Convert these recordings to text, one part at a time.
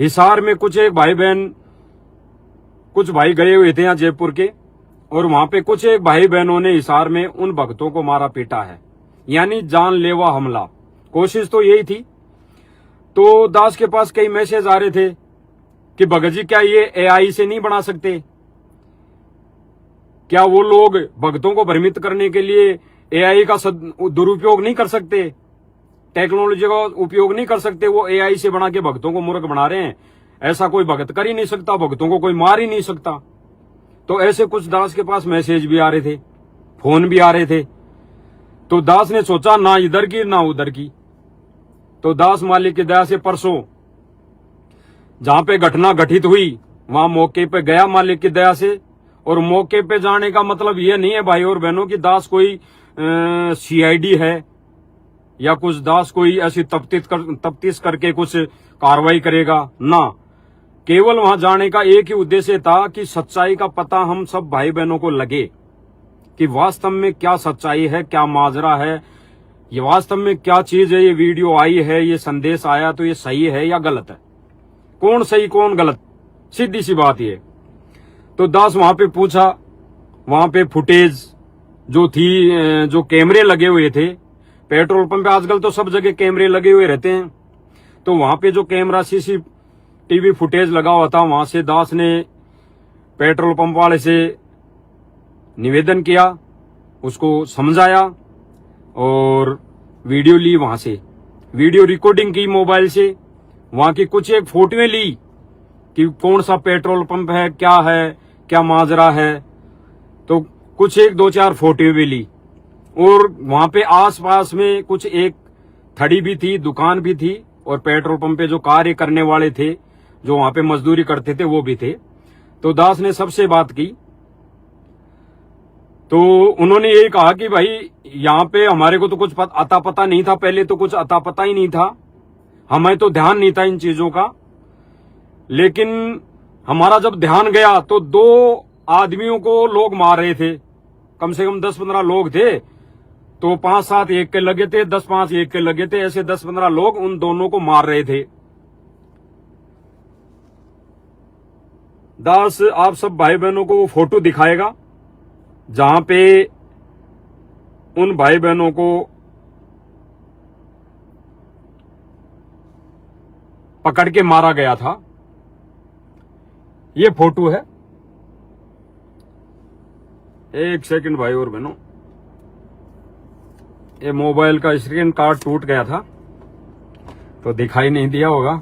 हिसार में कुछ एक भाई बहन, कुछ भाई गए हुए थे यहाँ जयपुर के, और वहां पे कुछ एक भाई बहनों ने हिसार में उन भक्तों को मारा पीटा है, यानी जानलेवा हमला। कोशिश तो यही थी। तो दास के पास कई मैसेज आ रहे थे कि भगत जी क्या ये एआई से नहीं बना सकते? क्या वो लोग भक्तों को भ्रमित करने के लिए एआई का दुरुपयोग नहीं कर सकते? टेक्नोलॉजी का उपयोग नहीं कर सकते? वो एआई से बना के भक्तों को मूर्ख बना रहे हैं। ऐसा कोई भगत कर ही नहीं सकता, भक्तों को कोई मार ही नहीं सकता। तो ऐसे कुछ दास के पास मैसेज भी आ रहे थे, फोन भी आ रहे थे। तो दास ने सोचा ना इधर की ना उधर की। तो दास मालिक की दया से परसों जहां पे घटना घटित हुई वहां मौके पे गया मालिक की दया से। और मौके पे जाने का मतलब यह नहीं है भाई और बहनों की दास कोई सीआईडी है या कुछ दास कोई ऐसी तफ्तीश करके कुछ कार्रवाई करेगा ना। केवल वहां जाने का एक ही उद्देश्य था कि सच्चाई का पता हम सब भाई बहनों को लगे कि वास्तव में क्या सच्चाई है, क्या माजरा है, ये वास्तव में क्या चीज है। ये वीडियो आई है, ये संदेश आया, तो ये सही है या गलत है? कौन सही कौन गलत, सीधी सी बात ये। तो दास वहां पे पूछा, वहां पे फुटेज जो थी, जो कैमरे लगे हुए थे पेट्रोल पंप पे, आजकल तो सब जगह कैमरे लगे हुए रहते हैं। तो वहां पे जो कैमरा सीसीटीवी फुटेज लगा हुआ था, वहां से दास ने पेट्रोल पंप वाले से निवेदन किया, उसको समझाया और वीडियो ली, वहां से वीडियो रिकॉर्डिंग की मोबाइल से, वहां की कुछ एक फोटोएं ली कि कौन सा पेट्रोल पंप है, क्या माजरा है। तो कुछ एक 2-4 फोटोएं भी ली। और वहां पे आसपास में कुछ एक थड़ी भी थी, दुकान भी थी, और पेट्रोल पंप पे जो कार्य करने वाले थे, जो वहां पे मजदूरी करते थे, वो भी थे। तो दास ने सबसे बात की। तो उन्होंने ये कहा कि भाई यहाँ पे हमारे को तो कुछ अता पता नहीं था, पहले तो कुछ अता पता ही नहीं था, हमें तो ध्यान नहीं था इन चीजों का। लेकिन हमारा जब ध्यान गया तो 2 आदमियों को लोग मार रहे थे, कम से कम 10-15 लोग थे। तो 5-7 एक के लगे थे, 10-5 एक के लगे थे, ऐसे 10-15 लोग उन दोनों को मार रहे थे। दास आप सब भाई बहनों को वो फोटो दिखाएगा जहां पे उन भाई बहनों को पकड़ के मारा गया था। ये फोटो है, एक सेकंड भाई और बहनों, ये मोबाइल का स्क्रीन कार्ड टूट गया था तो दिखाई नहीं दिया होगा।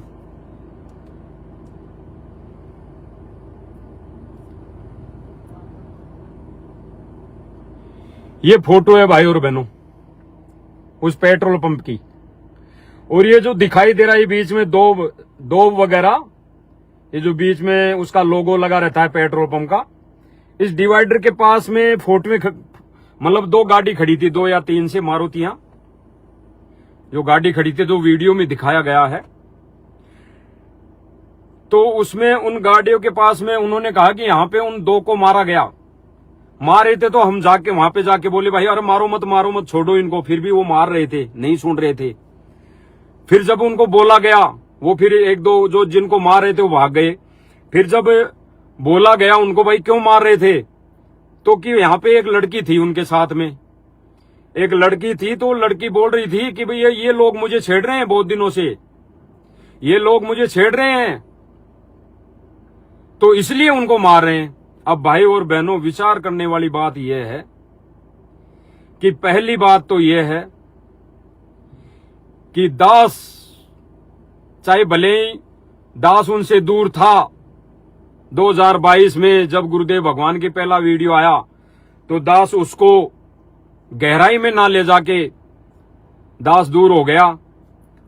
ये फोटो है भाई और बहनों उस पेट्रोल पंप की। और ये जो दिखाई दे रहा है बीच में दो वगैरह, ये जो बीच में उसका लोगो लगा रहता है पेट्रोल पंप का, इस डिवाइडर के पास में फोटो में मतलब 2 गाड़ी खड़ी थी, 2 या 3 से मारुतियां जो गाड़ी खड़ी थी, जो वीडियो में दिखाया गया है। तो उसमें उन गाड़ियों के पास में उन्होंने कहा कि यहां पे उन 2 को मारा गया। मारे थे तो हम जाके वहां पे जाके बोले भाई अरे मारो मत छोड़ो इनको, फिर भी वो मार रहे थे, नहीं सुन रहे थे। फिर जब उनको बोला गया, वो फिर 1-2 जो जिनको मार रहे थे वो भाग गए। फिर जब बोला गया उनको भाई क्यों मार रहे थे, तो कि यहाँ पे एक लड़की थी उनके साथ में, एक लड़की थी। तो लड़की बोल रही थी कि भाई ये लोग मुझे छेड़ रहे हैं, बहुत दिनों से ये लोग मुझे छेड़ रहे हैं, तो इसलिए उनको मार रहे हैं। अब भाई और बहनों विचार करने वाली बात यह है कि पहली बात तो यह है कि दास, चाहे भले ही दास उनसे दूर था, 2022 में जब गुरुदेव भगवान की पहला वीडियो आया तो दास उसको गहराई में ना ले जाके दास दूर हो गया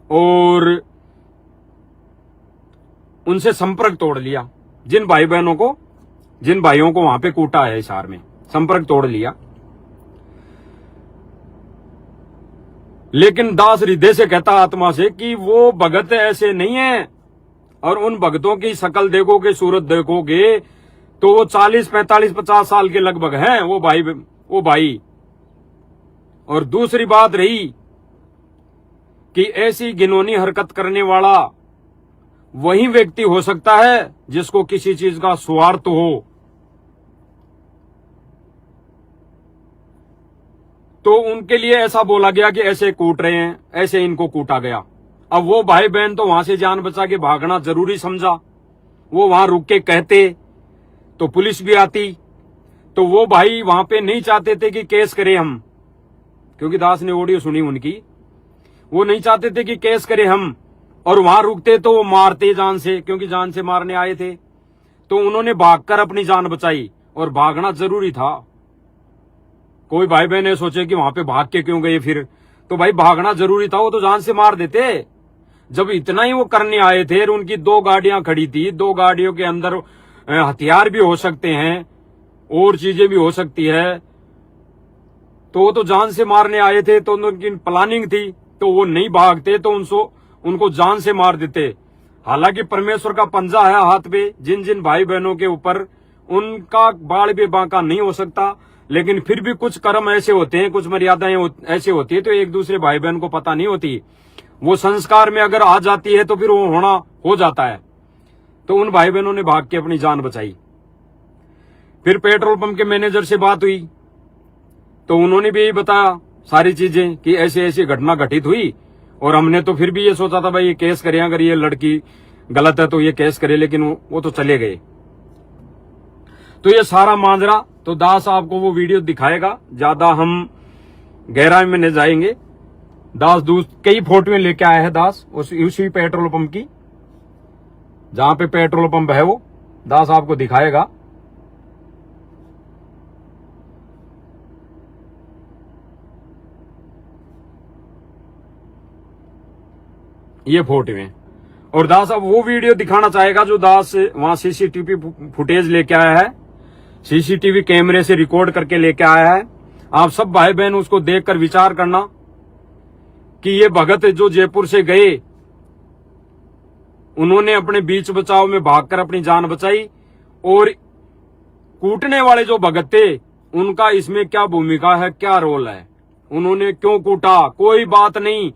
और उनसे संपर्क तोड़ लिया। जिन भाइयों को वहां पे कूटा है हिसार में, संपर्क तोड़ लिया। लेकिन दास हृदय से कहता आत्मा से कि वो भगत ऐसे नहीं है। और उन भगतों की शक्ल देखोगे, सूरत देखोगे तो वो 40, 45, 50 साल के लगभग हैं वो भाई। और दूसरी बात रही कि ऐसी घिनौनी हरकत करने वाला वही व्यक्ति हो सकता है जिसको किसी चीज का स्वार्थ हो। तो उनके लिए ऐसा बोला गया कि ऐसे कूट रहे हैं, ऐसे इनको कूटा गया। अब वो भाई बहन तो वहां से जान बचा के भागना जरूरी समझा। वो वहां रुक के कहते तो पुलिस भी आती। तो वो भाई वहां पे नहीं चाहते थे कि केस करें हम, क्योंकि दास ने ऑडियो सुनी उनकी। वो नहीं चाहते थे कि केस करें हम, और वहां रुकते तो वो मारते जान से, क्योंकि जान से मारने आए थे। तो उन्होंने भागकर अपनी जान बचाई, और भागना जरूरी था। कोई भाई बहन ने सोचे कि वहां पे भाग के क्यों गए फिर, तो भाई भागना जरूरी था, वो तो जान से मार देते। जब इतना ही वो करने आए थे, उनकी 2 गाड़ियां खड़ी थी, 2 गाड़ियों के अंदर हथियार भी हो सकते हैं और चीजें भी हो सकती है, तो वो तो जान से मारने आए थे, तो उनकी प्लानिंग थी। तो वो नहीं भागते तो उनको जान से मार देते। हालांकि परमेश्वर का पंजा है हाथ पे, जिन जिन भाई बहनों के ऊपर, उनका बाल भी बांका नहीं हो सकता। लेकिन फिर भी कुछ कर्म ऐसे होते हैं, कुछ मर्यादाएं ऐसे होती है, तो एक दूसरे भाई बहन को पता नहीं होती। वो संस्कार में अगर आ जाती है तो फिर वो होना हो जाता है। तो उन भाई बहनों ने भाग के अपनी जान बचाई। फिर पेट्रोल पंप के मैनेजर से बात हुई, तो उन्होंने भी यही बताया सारी चीजें कि ऐसी ऐसी घटना घटित हुई। और हमने तो फिर भी ये सोचा था भाई ये केस करें, अगर ये लड़की गलत है तो ये केस करे, लेकिन वो तो चले गए। तो ये सारा मांजरा, तो दास आपको वो वीडियो दिखाएगा, ज्यादा हम गहराई में नहीं जाएंगे। दास कई फोटोएं लेके आया है दास उसी पेट्रोल पंप की, जहां पे पेट्रोल पंप है वो दास आपको दिखाएगा। ये फोटोएं, और दास अब वो वीडियो दिखाना चाहेगा जो दास वहां सीसीटीवी फुटेज लेके आया है, सीसीटीवी कैमरे से रिकॉर्ड करके लेके आया है। आप सब भाई बहन उसको देखकर विचार करना कि ये भगत जो जयपुर से गए, उन्होंने अपने बीच बचाव में भागकर अपनी जान बचाई, और कूटने वाले जो भगत थे उनका इसमें क्या भूमिका है, क्या रोल है, उन्होंने क्यों कूटा? कोई बात नहीं,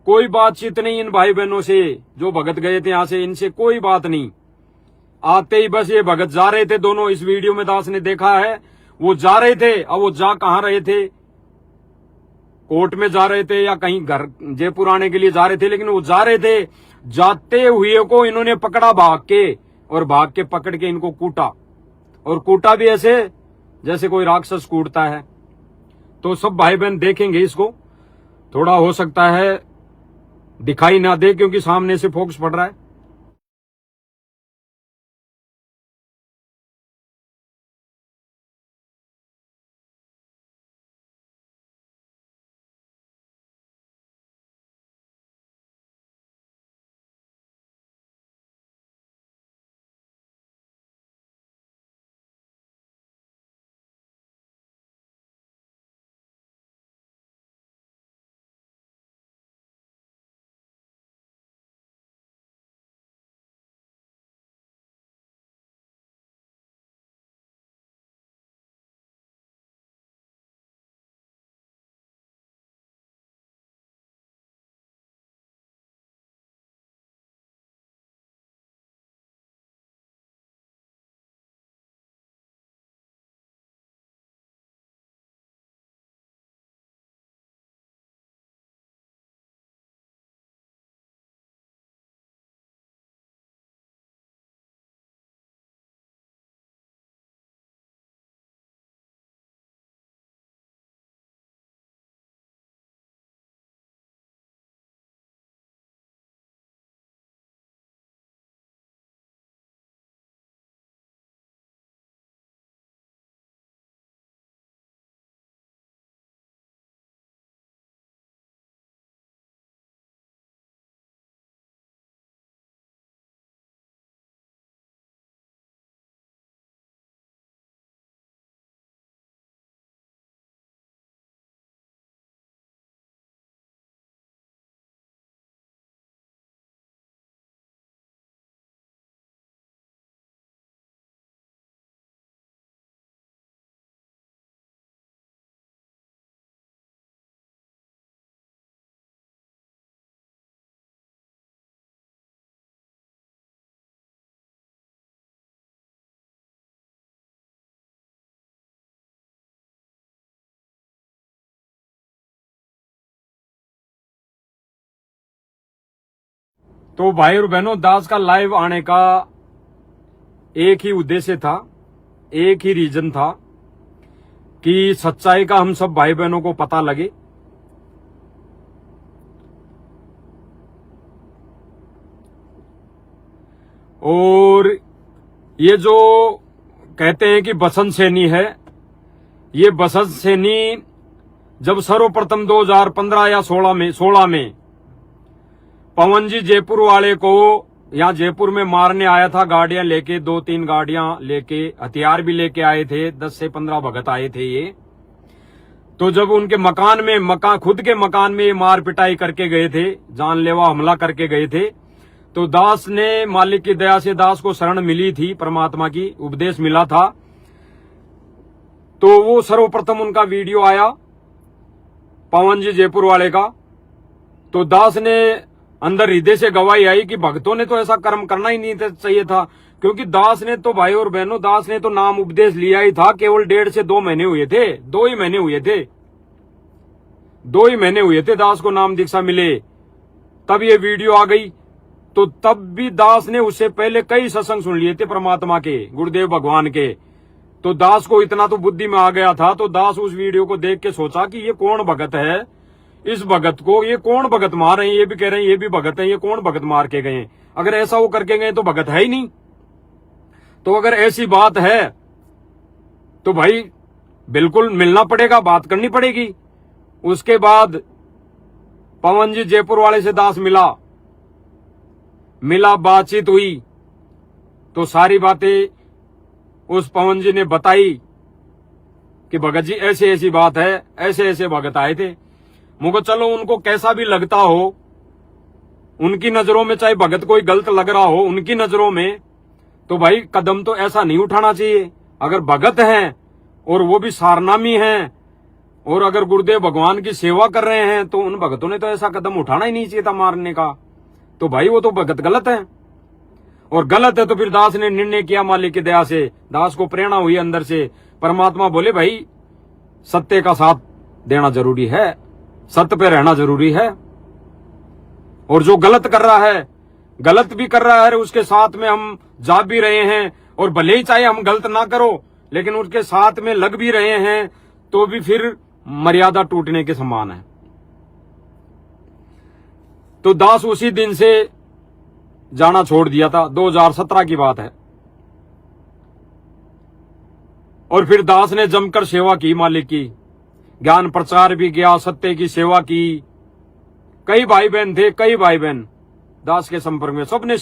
कोई बातचीत नहीं इन भाई बहनों से जो भगत गए थे यहां से, इनसे कोई बात नहीं। आते ही बस ये भगत जा रहे थे दोनों, इस वीडियो में दास ने देखा है, वो जा रहे थे। अब वो जा कहां रहे थे, कोर्ट में जा रहे थे या कहीं घर जयपुर आने के लिए जा रहे थे, लेकिन वो जा रहे थे। जाते हुए को इन्होंने पकड़ा भाग के, और भाग के पकड़ के इनको कूटा, और कूटा भी ऐसे जैसे कोई राक्षस कूटता है। तो सब भाई बहन देखेंगे इसको, थोड़ा हो सकता है दिखाई ना दे क्योंकि सामने से फोकस पड़ रहा है। तो भाई और बहनों, दास का लाइव आने का एक ही उद्देश्य था, एक ही रीजन था कि सच्चाई का हम सब भाई बहनों को पता लगे। और ये जो कहते हैं कि बसंत सैनी है, ये बसंत सैनी जब सर्वप्रथम 2015 या 16 में पवन जी जयपुर वाले को यहाँ जयपुर में मारने आया था, गाड़ियां लेके, 2-3 गाड़ियां लेके, हथियार भी लेके आए थे, 10 से 15 भगत आए थे ये। तो जब उनके खुद के मकान में मार पिटाई करके गए थे, जानलेवा हमला करके गए थे, तो दास ने, मालिक की दया से दास को शरण मिली थी, परमात्मा की उपदेश मिला था। तो वो सर्वप्रथम उनका वीडियो आया पवन जी जयपुर वाले का। तो दास ने अंदर हृदय से गवाही आई कि भक्तों ने तो ऐसा कर्म करना ही नहीं चाहिए था, क्योंकि दास ने तो, भाई और बहनों, दास ने तो नाम उपदेश लिया ही था, केवल 1.5 से 2 महीने हुए थे, 2 ही महीने हुए थे दास को नाम दीक्षा मिले, तब ये वीडियो आ गई। तो तब भी दास ने उससे पहले कई सत्संग सुन लिए थे परमात्मा के, गुरुदेव भगवान के। तो दास को इतना तो बुद्धि में आ गया था, तो दास उस वीडियो को देख के सोचा कि ये कौन भगत है, इस भगत को ये कौन भगत मार रहे हैं, ये भी कह रहे हैं ये भी भगत है, ये कौन भगत मार के गए? अगर ऐसा वो करके गए तो भगत है ही नहीं। तो अगर ऐसी बात है तो भाई बिल्कुल मिलना पड़ेगा, बात करनी पड़ेगी। उसके बाद पवन जी जयपुर वाले से दास मिला, बातचीत हुई, तो सारी बातें उस पवन जी ने बताई कि भगत जी ऐसी ऐसी बात है, ऐसे ऐसे भगत आए थे। मुझको चलो उनको कैसा भी लगता हो, उनकी नजरों में चाहे भगत कोई गलत लग रहा हो, उनकी नजरों में, तो भाई कदम तो ऐसा नहीं उठाना चाहिए। अगर भगत हैं और वो भी सारनामी हैं और अगर गुरुदेव भगवान की सेवा कर रहे हैं, तो उन भगतों ने तो ऐसा कदम उठाना ही नहीं चाहिए था मारने का। तो भाई वो तो भगत गलत है, और गलत है तो फिर दास ने निर्णय किया, मालिक की दया से दास को प्रेरणा हुई अंदर से। परमात्मा बोले भाई सत्य का साथ देना जरूरी है, सत्य पे रहना जरूरी है, और जो गलत कर रहा है, गलत भी कर रहा है, उसके साथ में हम जा भी रहे हैं, और भले ही चाहे हम गलत ना करो लेकिन उसके साथ में लग भी रहे हैं, तो भी फिर मर्यादा टूटने के समान है। तो दास उसी दिन से जाना छोड़ दिया था, 2017 की बात है। और फिर दास ने जमकर सेवा की मालिक की, ज्ञान प्रचार भी किया, सत्य की सेवा की। कई भाई बहन थे, कई भाई बहन दास के संपर्क में, सबने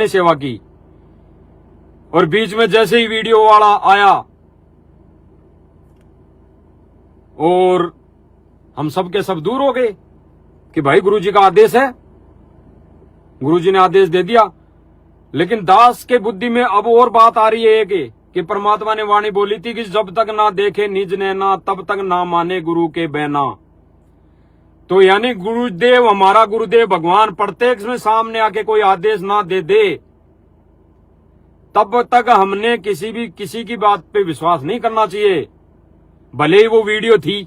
सेवा की। और बीच में जैसे ही वीडियो वाला आया और हम सब के सब दूर हो गए कि भाई गुरुजी का आदेश है, गुरुजी ने आदेश दे दिया। लेकिन दास के बुद्धि में अब और बात आ रही है कि परमात्मा ने वाणी बोली थी कि जब तक ना देखे निज नैना तब तक ना माने गुरु के बहना। तो यानी गुरुदेव, हमारा गुरुदेव भगवान प्रत्यक्ष में सामने आके कोई आदेश ना दे तब तक हमने किसी की बात पे विश्वास नहीं करना चाहिए। भले ही वो वीडियो थी,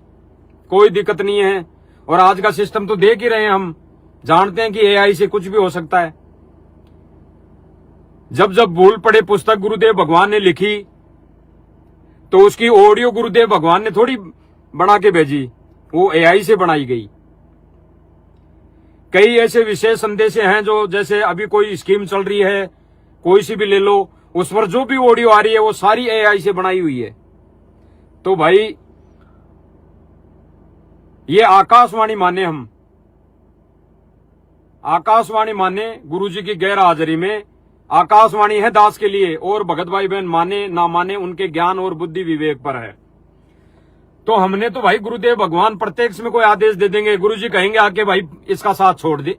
कोई दिक्कत नहीं है। और आज का सिस्टम तो देख ही रहे हैं, हम जानते हैं कि एआई से कुछ भी हो सकता है। जब भूल पड़े पुस्तक गुरुदेव भगवान ने लिखी तो उसकी ऑडियो गुरुदेव भगवान ने थोड़ी बना के भेजी, वो एआई से बनाई गई। कई ऐसे विशेष संदेश हैं जो, जैसे अभी कोई स्कीम चल रही है, कोई सी भी ले लो, उस पर जो भी ऑडियो आ रही है वो सारी एआई से बनाई हुई है। तो भाई ये आकाशवाणी माने, हम आकाशवाणी माने गुरुजी की गैर हाजिरी में, आकाशवाणी है दास के लिए, और भगत भाई बहन माने ना माने उनके ज्ञान और बुद्धि विवेक पर है। तो हमने तो भाई गुरुदेव भगवान प्रत्यक्ष में कोई आदेश दे देंगे, गुरुजी कहेंगे आके भाई इसका साथ छोड़ दे,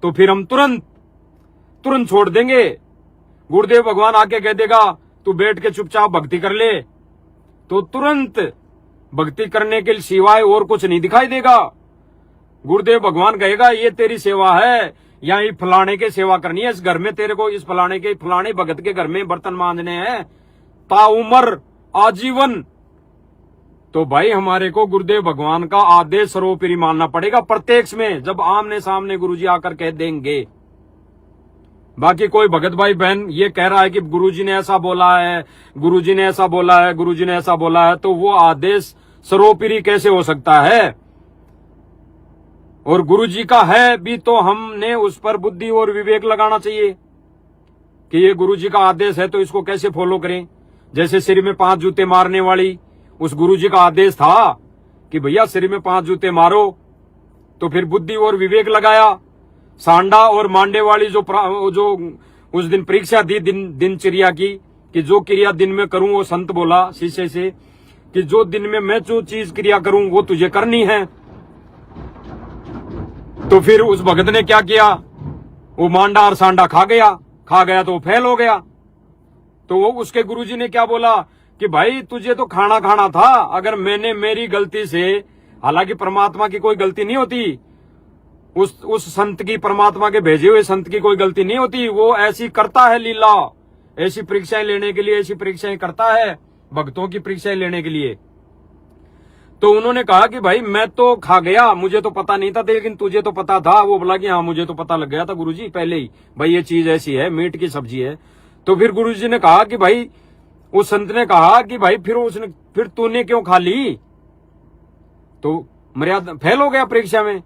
तो फिर हम तुरंत छोड़ देंगे। गुरुदेव भगवान आके कह देगा तू बैठ के चुपचाप भक्ति कर ले, तो तुरंत भक्ति करने के सिवाय और कुछ नहीं दिखाई देगा। गुरुदेव भगवान कहेगा ये तेरी सेवा है, यहाँ फलाने के सेवा करनी है, इस घर में तेरे को इस फलाने भगत के घर में बर्तन मांजने हैं, ताउमर आजीवन तो भाई हमारे को गुरुदेव भगवान का आदेश सर्वोपरि मानना पड़ेगा प्रत्यक्ष में, जब आमने सामने गुरुजी आकर कह देंगे। बाकी कोई भगत भाई बहन ये कह रहा है कि गुरुजी ने ऐसा बोला है, गुरुजी ने ऐसा बोला है, गुरुजी ने ऐसा बोला है, तो वो आदेश सर्वोपरि कैसे हो सकता है? और गुरुजी का है भी तो हमने उस पर बुद्धि और विवेक लगाना चाहिए कि ये गुरुजी का आदेश है तो इसको कैसे फॉलो करें। जैसे सिर में 5 जूते मारने वाली, उस गुरुजी का आदेश था कि भैया सिर में 5 जूते मारो, तो फिर बुद्धि और विवेक लगाया। सांडा और मांडे वाली जो उस दिन परीक्षा दी दिनचर्या की कि जो क्रिया दिन में करूं, वो संत बोला शिष्य से कि जो दिन में मैं जो चीज क्रिया करूं वो तुझे करनी है। तो फिर उस भगत ने क्या किया, वो मांडा और सांडा खा गया तो वो फेल हो गया। तो वो उसके गुरुजी ने क्या बोला कि भाई तुझे तो खाना था, अगर मैंने मेरी गलती से, हालांकि परमात्मा की कोई गलती नहीं होती, उस संत की, परमात्मा के भेजे हुए संत की कोई गलती नहीं होती, वो ऐसी करता है लीला, ऐसी परीक्षाएं लेने के लिए ऐसी परीक्षाएं करता है, भक्तों की परीक्षाएं लेने के लिए। तो उन्होंने कहा कि भाई मैं तो खा गया, मुझे तो पता नहीं था, लेकिन तुझे तो पता था। वो बोला कि हाँ मुझे तो पता लग गया था गुरुजी पहले ही, भाई ये चीज ऐसी है, मीट की सब्जी है। तो फिर गुरुजी ने कहा कि भाई, उस संत ने कहा कि भाई फिर तूने क्यों खा ली? तो मर्यादा फेल हो गया परीक्षा में।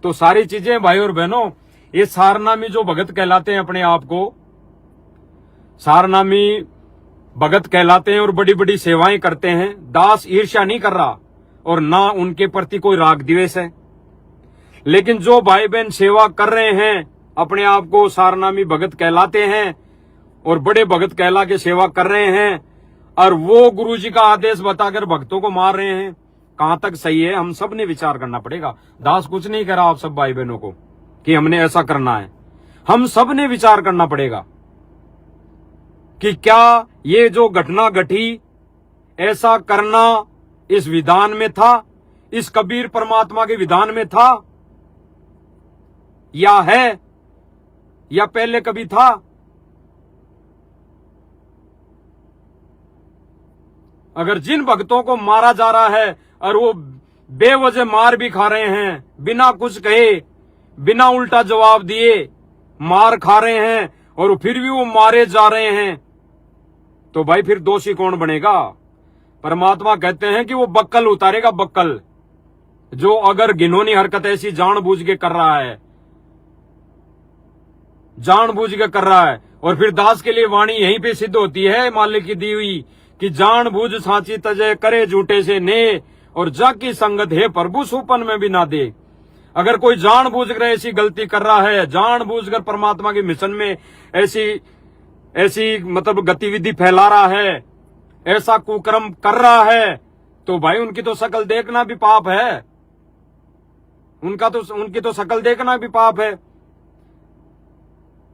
तो सारी चीजें भाई और बहनों, ये सारनामी जो भगत कहलाते हैं, अपने आप को सारनामी भगत कहलाते हैं और बड़ी बड़ी सेवाएं करते हैं, दास ईर्ष्या नहीं कर रहा और ना उनके प्रति कोई राग द्वेष है। लेकिन जो भाई बहन सेवा कर रहे हैं, अपने आप को सारनामी भगत कहलाते हैं और बड़े भगत कहला के सेवा कर रहे हैं, और वो गुरुजी का आदेश बताकर भक्तों को मार रहे हैं, कहां तक सही है? हम सब ने विचार करना पड़ेगा। दास कुछ नहीं कह रहा आप सब भाई बहनों को कि हमने ऐसा करना है, हम सब ने विचार करना पड़ेगा कि क्या ये जो घटना घटी, ऐसा करना इस विधान में था, इस कबीर परमात्मा के विधान में था, या है, या पहले कभी था? अगर जिन भक्तों को मारा जा रहा है और वो बेवजह मार भी खा रहे हैं, बिना कुछ कहे, बिना उल्टा जवाब दिए मार खा रहे हैं, और फिर भी वो मारे जा रहे हैं, तो भाई फिर दोषी कौन बनेगा? परमात्मा कहते हैं कि वो बक्कल उतारेगा, बक्कल, जो अगर घिनौनी हरकत ऐसी जानबूझ के कर रहा है, जानबूझ के कर रहा है। और फिर दास के लिए वाणी यहीं पे सिद्ध होती है, मालिक की दी हुई, कि जानबूझ सांची तजय करे झूठे से ने, और जाकी संगत है प्रभु सुपन में भी ना दे। अगर कोई जानबूझ कर ऐसी गलती कर रहा है, जानबूझकर परमात्मा के मिशन में ऐसी मतलब गतिविधि फैला रहा है, ऐसा कुकर्म कर रहा है, तो भाई उनकी तो शकल देखना भी पाप है, उनकी तो शकल देखना भी पाप है।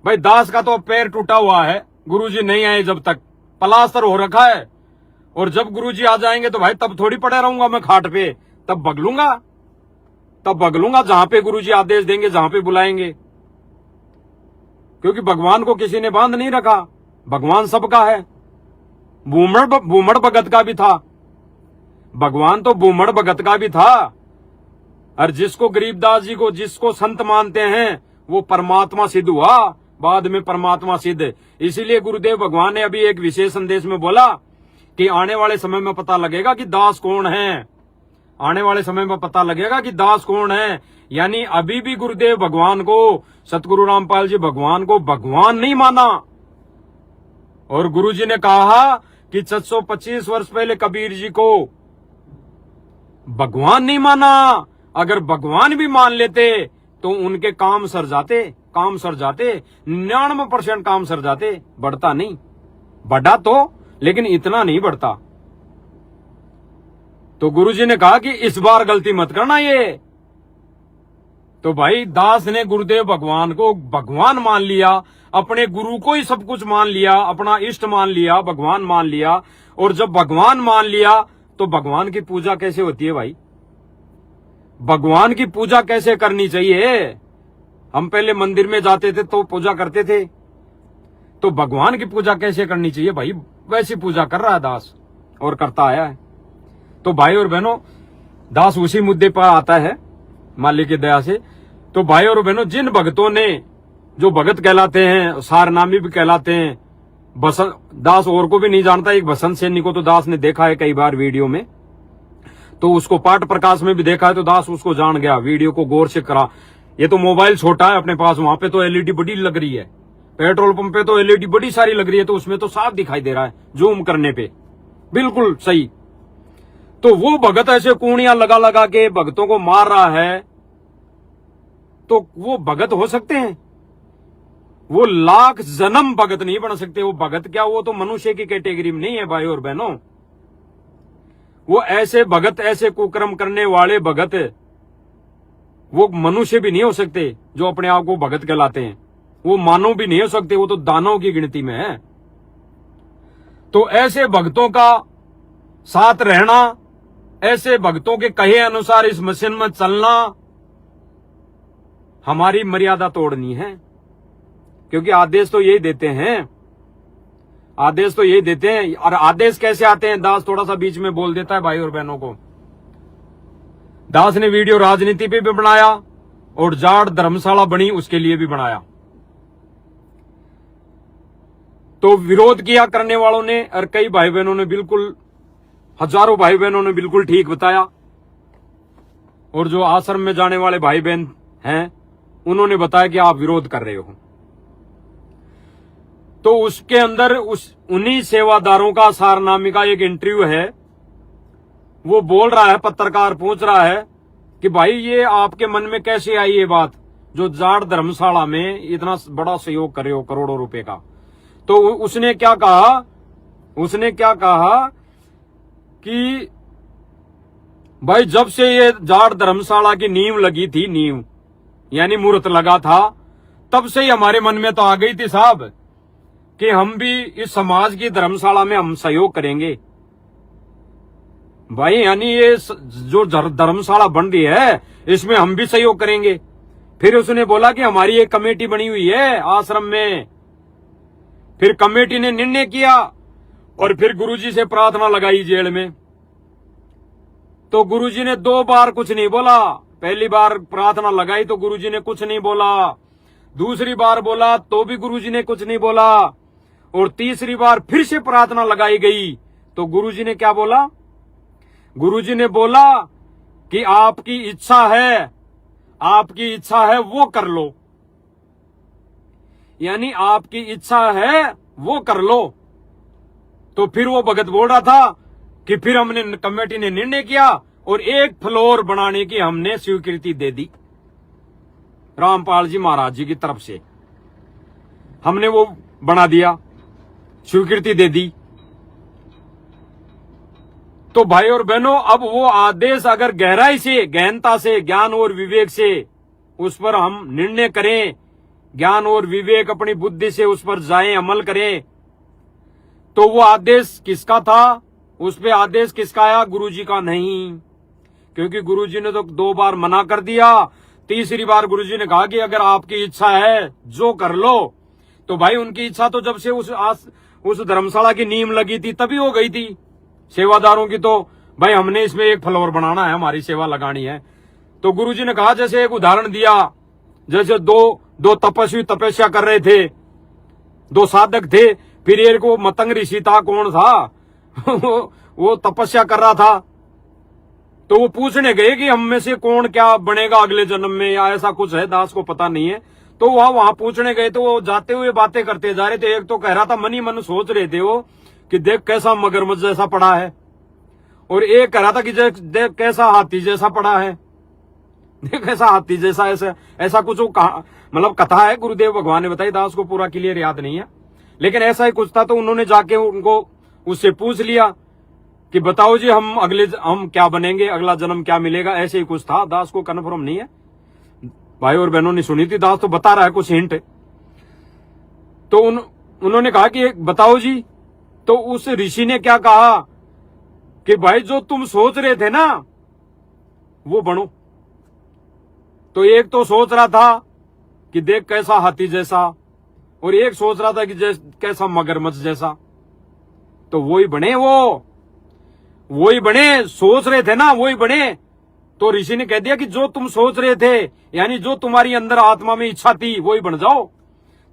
भाई दास का तो पैर टूटा हुआ है, गुरुजी नहीं आए जब तक, प्लास्टर हो रखा है, और जब गुरुजी आ जाएंगे तो भाई तब थोड़ी पड़े रहूंगा मैं खाट पे, तब बगलूंगा जहां पे गुरुजी आदेश देंगे, जहां पे बुलाएंगे। क्योंकि भगवान को किसी ने बांध नहीं रखा, भगवान सबका है। बूमड़ भगत का भी था, भगवान तो बूमड़ भगत का भी था। और जिसको गरीबदास जी को जिसको संत मानते हैं, वो परमात्मा सिद्ध हुआ, बाद में परमात्मा सिद्ध। इसीलिए गुरुदेव भगवान ने अभी एक विशेष संदेश में बोला कि आने वाले समय में पता लगेगा कि दास कौन है, आने वाले समय में पता लगेगा कि दास कौन है। यानी अभी भी गुरुदेव भगवान को, सतगुरु रामपाल जी भगवान को भगवान नहीं माना। और गुरुजी ने कहा कि 725 वर्ष पहले कबीर जी को भगवान नहीं माना। अगर भगवान भी मान लेते तो उनके काम सर जाते, 99% काम सर जाते, बढ़ता नहीं, बढ़ा तो लेकिन इतना नहीं बढ़ता। तो गुरुजी ने कहा कि इस बार गलती मत करना ये। तो भाई दास ने गुरुदेव भगवान को भगवान मान लिया, अपने गुरु को ही सब कुछ मान लिया, अपना इष्ट मान लिया, भगवान मान लिया। और जब भगवान मान लिया तो भगवान की पूजा कैसे होती है भाई? भगवान की पूजा कैसे करनी चाहिए? हम पहले मंदिर में जाते थे तो पूजा करते थे, तो भगवान की पूजा कैसे करनी चाहिए भाई? वैसी पूजा कर रहा है दास और करता आया है। तो भाई और बहनों, दास उसी मुद्दे पर आता है मालिक की दया से। तो भाई और बहनों, जिन भक्तों ने, जो भगत कहलाते हैं, सारनामी भी कहलाते हैं, बसंत दास और को भी नहीं जानता, एक बसंत सैनी को तो दास ने देखा है कई बार वीडियो में, तो उसको पाठ प्रकाश में भी देखा है, तो दास उसको जान गया, वीडियो को गौर से करा। ये तो मोबाइल छोटा है अपने पास, वहां पे तो एलईडी बड़ी लग रही है, पेट्रोल पंप पे तो एलईडी बड़ी सारी लग रही है, तो उसमें तो साफ दिखाई दे रहा है जूम करने पे, बिल्कुल सही। तो वो भगत ऐसे कूणियां लगा लगा के भक्तों को मार रहा है, तो वो भगत हो सकते हैं? वो लाख जन्म भगत नहीं बन सकते। वो भगत क्या, वो तो मनुष्य की कैटेगरी में नहीं है भाई और बहनों। वो ऐसे भगत, ऐसे कुकर्म करने वाले भगत, वो मनुष्य भी नहीं हो सकते जो अपने आप को भगत कहलाते हैं। वो मानव भी नहीं हो सकते, वो तो दानव की गिनती में है। तो ऐसे भक्तों का साथ रहना, ऐसे भक्तों के कहे अनुसार इस मिशन में चलना, हमारी मर्यादा तोड़नी है। क्योंकि आदेश तो यही देते हैं, आदेश तो यही देते हैं। और आदेश कैसे आते हैं, दास थोड़ा सा बीच में बोल देता है भाई और बहनों को। दास ने वीडियो राजनीति पे भी बनाया और जाट धर्मशाला बनी उसके लिए भी बनाया। तो विरोध किया करने वालों ने, और कई भाई बहनों ने बिल्कुल, हजारों भाई बहनों ने बिल्कुल ठीक बताया। और जो आश्रम में जाने वाले भाई बहन हैं, उन्होंने बताया कि आप विरोध कर रहे हो। तो उसके अंदर उन्हीं सेवादारों का, सारनामी का एक इंटरव्यू है। वो बोल रहा है, पत्रकार पूछ रहा है कि भाई ये आपके मन में कैसे आई ये बात, जो जाट धर्मशाला में इतना बड़ा सहयोग कर रहे हो करोड़ों रुपए का। तो उसने क्या कहा, उसने क्या कहा कि भाई जब से ये जाट धर्मशाला की नींव लगी थी, नींव यानी मुहूर्त लगा था, तब से ही हमारे मन में तो आ गई थी साहब कि हम भी इस समाज की धर्मशाला में हम सहयोग करेंगे। भाई यानी ये जो धर्मशाला बन रही है, इसमें हम भी सहयोग करेंगे। फिर उसने बोला कि हमारी एक कमेटी बनी हुई है आश्रम में। फिर कमेटी ने निर्णय किया और फिर गुरुजी से प्रार्थना लगाई जेल में। तो गुरुजी ने 2 बार कुछ नहीं बोला। पहली बार प्रार्थना लगाई तो गुरुजी ने कुछ नहीं बोला, दूसरी बार बोला तो भी गुरुजी ने कुछ नहीं बोला, और तीसरी बार फिर से प्रार्थना लगाई गई तो गुरुजी ने क्या बोला, गुरुजी ने बोला कि आपकी इच्छा है, आपकी इच्छा है वो कर लो। यानी आपकी इच्छा है वो कर लो। तो फिर वो भगत बोल रहा था कि फिर हमने, कमेटी ने निर्णय किया और 1 फ्लोर बनाने की हमने स्वीकृति दे दी रामपाल जी महाराज जी की तरफ से। हमने वो बना दिया, स्वीकृति दे दी। तो भाई और बहनों, अब वो आदेश अगर गहराई से, गहनता से, ज्ञान और विवेक से उस पर हम निर्णय करें, ज्ञान और विवेक अपनी बुद्धि से उस पर जाएं, अमल करें, तो वो आदेश किसका था, उस पे आदेश किसका आया, गुरुजी का नहीं। क्योंकि गुरुजी ने तो 2 बार मना कर दिया। तीसरी बार गुरुजी ने कहा कि अगर आपकी इच्छा है जो कर लो। तो भाई उनकी इच्छा तो जब से उस धर्मशाला की नींव लगी थी तभी हो गई थी। सेवादारों की तो भाई हमने इसमें 1 फ्लोर बनाना है, हमारी सेवा लगानी है। तो गुरुजी ने कहा, जैसे एक उदाहरण दिया, जैसे दो तपस्वी तपस्या कर रहे थे, 2 साधक थे, फिर एक वो मतंग ऋषि था, कौन था वो तपस्या कर रहा था। तो वो पूछने गए कि हम में से कौन क्या बनेगा अगले जन्म में, या ऐसा कुछ है, दास को पता नहीं है। तो वहां पूछने गए तो वो जाते हुए बातें करते जा रहे थे। एक तो कह रहा था, मन ही मन सोच रहे थे वो कि देख कैसा मगरमच्छ जैसा पड़ा है, और एक कह रहा था कि देख कैसा हाथी जैसा पड़ा है, देख ऐसा हाथी जैसा, ऐसा कुछ मतलब कथा है, गुरुदेव भगवान ने बताई, दास को पूरा क्लियर याद नहीं है, लेकिन ऐसा ही कुछ था। तो उन्होंने जाके उनको उससे पूछ लिया कि बताओ जी हम क्या बनेंगे, अगला जन्म क्या मिलेगा, ऐसे ही कुछ था। दास को कन्फर्म नहीं है, भाई और बहनों ने सुनी थी, दास तो बता रहा है कुछ हिंट। तो उन्होंने कहा कि बताओ जी। तो उस ऋषि ने क्या कहा कि भाई जो तुम सोच रहे थे ना वो बनो। तो एक तो सोच रहा था कि देख कैसा हाथी जैसा, और एक सोच रहा था कि कैसा मगरमच्छ जैसा, तो वो ही बने वो। वही बने, सोच रहे थे ना वही बने। तो ऋषि ने कह दिया कि जो तुम सोच रहे थे, यानी जो तुम्हारी अंदर आत्मा में इच्छा थी वही बन जाओ।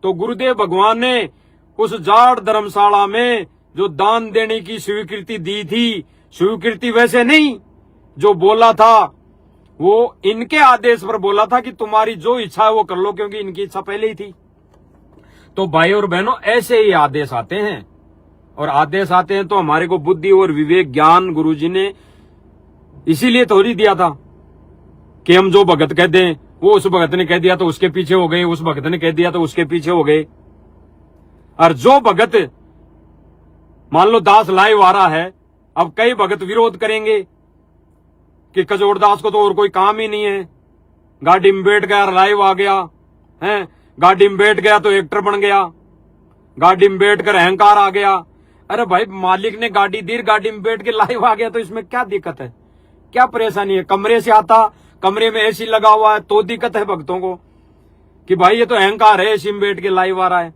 तो गुरुदेव भगवान ने उस जाट धर्मशाला में जो दान देने की स्वीकृति दी थी, स्वीकृति वैसे नहीं, जो बोला था वो इनके आदेश पर बोला था कि तुम्हारी जो इच्छा है वो कर लो, क्योंकि इनकी इच्छा पहले ही थी। तो भाई और बहनों, ऐसे ही आदेश आते हैं, और आदेश आते हैं तो हमारे को बुद्धि और विवेक ज्ञान गुरुजी ने इसीलिए थोड़ी दिया था कि हम जो भगत कह दें, वो उस भगत ने कह दिया तो उसके पीछे हो गए, उस भगत ने कह दिया तो उसके पीछे हो गए। और जो भगत मान लो दास लाइव आ रहा है, अब कई भगत विरोध करेंगे कि कजोड़ दास को तो और कोई काम ही नहीं है, गाड़ी में बैठ गया लाइव आ गया है, गाड़ी में बैठ गया तो एक्टर बन गया, गाड़ी में बैठ कर अहंकार आ गया। अरे भाई, मालिक ने गाड़ी दी, गाड़ी में बैठ के लाइव आ गया तो इसमें क्या दिक्कत है, क्या परेशानी है? कमरे से आता, कमरे में एसी लगा हुआ है तो दिक्कत है भक्तों को कि भाई ये तो अहंकार है, एसी में बैठ के लाइव आ रहा है।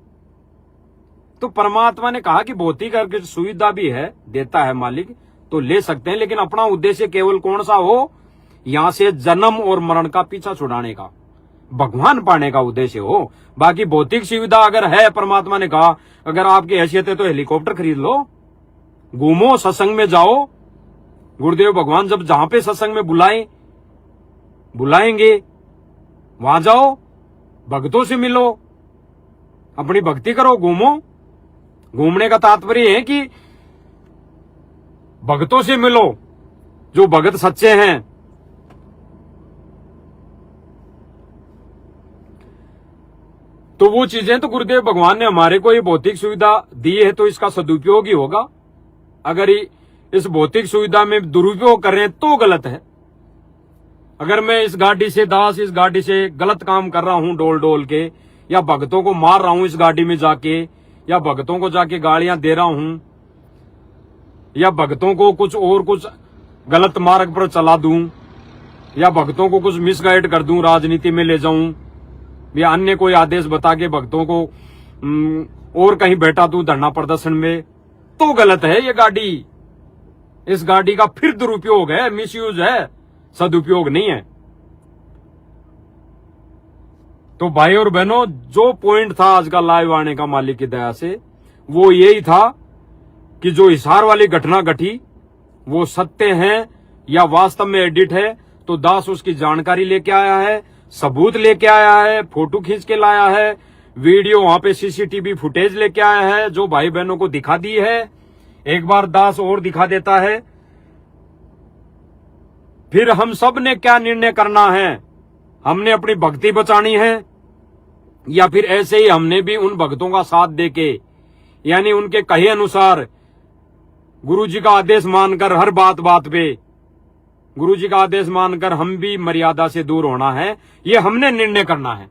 तो परमात्मा ने कहा कि भौतिक सुविधा भी है, देता है मालिक, तो ले सकते हैं, लेकिन अपना उद्देश्य केवल कौन सा हो? यहां से जन्म और मरण का पीछा छुड़ाने का, भगवान पाने का उद्देश्य हो। बाकी भौतिक सुविधा अगर है, परमात्मा ने कहा अगर आपकी हैसियत है तो हेलीकॉप्टर खरीद लो, घूमो, सत्संग में जाओ। गुरुदेव भगवान जब जहां पे सत्संग में बुलाएंगे वहां जाओ, भक्तों से मिलो, अपनी भक्ति करो, घूमो। घूमने का तात्पर्य है कि भक्तों से मिलो, जो भगत सच्चे हैं। तो वो चीजें तो गुरुदेव भगवान ने हमारे को ये भौतिक सुविधा दी है तो इसका सदुपयोग ही होगा। अगर इस भौतिक सुविधा में दुरुपयोग कर रहे हैं तो गलत है। अगर मैं इस गाड़ी से दास, इस गाड़ी से गलत काम कर रहा हूं डोल डोल के, या भक्तों को मार रहा हूं इस गाड़ी में जाके, या भक्तों को जाके गालियां दे रहा हूं, या भक्तों को कुछ गलत मार्ग पर चला दूं, या भक्तों को कुछ मिसगाइड कर दूं, राजनीति में ले जाऊं, या अन्य कोई आदेश बता के भक्तों को और कहीं बैठा दूं धरना प्रदर्शन में, तो गलत है ये गाड़ी। इस गाड़ी का फिर दुरुपयोग है, मिसयूज है, सदुपयोग नहीं है। तो भाई और बहनों, जो पॉइंट था आज का लाइव आने का मालिक की दया से, वो यही था कि जो हिसार वाली घटना घटी वो सत्य है या वास्तव में एडिट है। तो दास उसकी जानकारी लेके आया है, सबूत लेके आया है, फोटो खींच के लाया है, वीडियो वहां पे सीसीटीवी फुटेज लेके आया है, जो भाई बहनों को दिखा दी है। एक बार दास और दिखा देता है। फिर हम सब ने क्या निर्णय करना है? हमने अपनी भक्ति बचानी है, या फिर ऐसे ही हमने भी उन भक्तों का साथ देके, यानी उनके कहे अनुसार गुरुजी का आदेश मानकर, हर बात बात पे गुरुजी का आदेश मानकर हम भी मर्यादा से दूर होना है, ये हमने निर्णय करना है।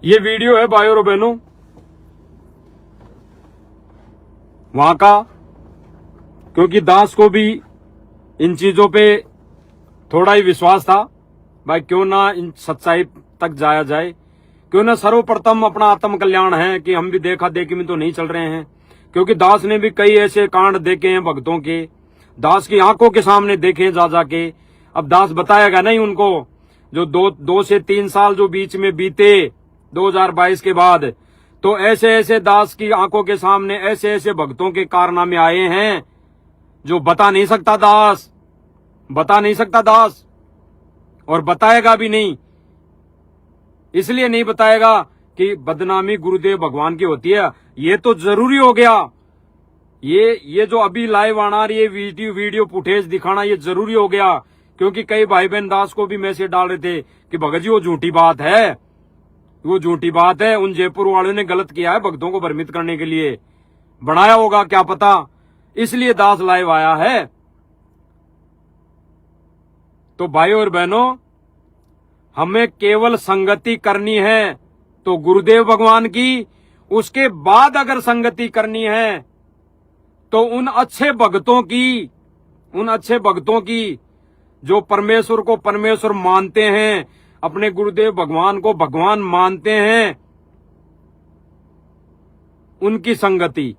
ये वीडियो है भाइयों और बहनों वहां का, क्योंकि दास को भी इन चीजों पे थोड़ा ही विश्वास था, भाई क्यों ना इन सच्चाई तक जाया जाए, क्यों ना सर्वप्रथम अपना आत्म कल्याण है कि हम भी देखा देखी में तो नहीं चल रहे हैं। क्योंकि दास ने भी कई ऐसे कांड देखे हैं भक्तों के, दास की आंखों के सामने देखे जा जाके। अब दास बताएगा नहीं उनको, जो दो से 3 साल जो बीच में बीते 2022 के बाद, तो ऐसे ऐसे दास की आंखों के सामने ऐसे ऐसे भक्तों के कारनामे आए हैं जो बता नहीं सकता दास, बता नहीं सकता दास, और बताएगा भी नहीं। इसलिए नहीं बताएगा कि बदनामी गुरुदेव भगवान की होती है। ये तो जरूरी हो गया, ये जो अभी लाइव आना रही है वीडियो फुटेज दिखाना, ये जरूरी हो गया। क्योंकि कई भाई बहन दास को भी मैसेज डाल रहे थे कि भगत जी वो झूठी बात है, वो झूठी बात है, उन जयपुर वालों ने गलत किया है, भक्तों को भ्रमित करने के लिए बनाया होगा क्या पता, इसलिए दास लाइव आया है। तो भाइयों और बहनों, हमें केवल संगति करनी है तो गुरुदेव भगवान की, उसके बाद अगर संगति करनी है तो उन अच्छे भक्तों की जो परमेश्वर को परमेश्वर मानते हैं, अपने गुरुदेव भगवान को भगवान मानते हैं, उनकी संगति,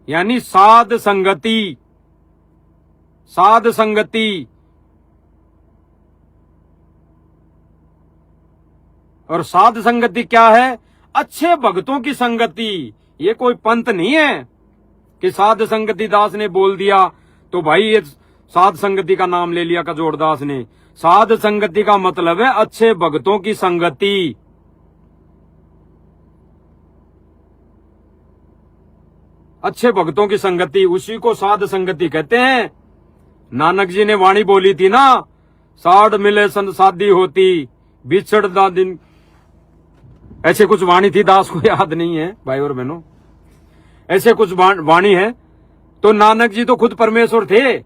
यानी साध संगति। साध संगति और साध संगति क्या है? अच्छे भक्तों की संगति। ये कोई पंथ नहीं है कि साध संगति दास ने बोल दिया तो भाई ये साध संगति का नाम ले लिया कजोड़ दास ने। साध संगति का मतलब है अच्छे भक्तों की संगति। अच्छे भक्तों की संगति, उसी को साध संगति कहते हैं। नानक जी ने वाणी बोली थी ना, साध मिले सन शादी होती, बिछड़ दा दिन, ऐसे कुछ वाणी थी, दास को याद नहीं है भाई और बहनों, ऐसे कुछ वाणी है। तो नानक जी तो खुद परमेश्वर थे।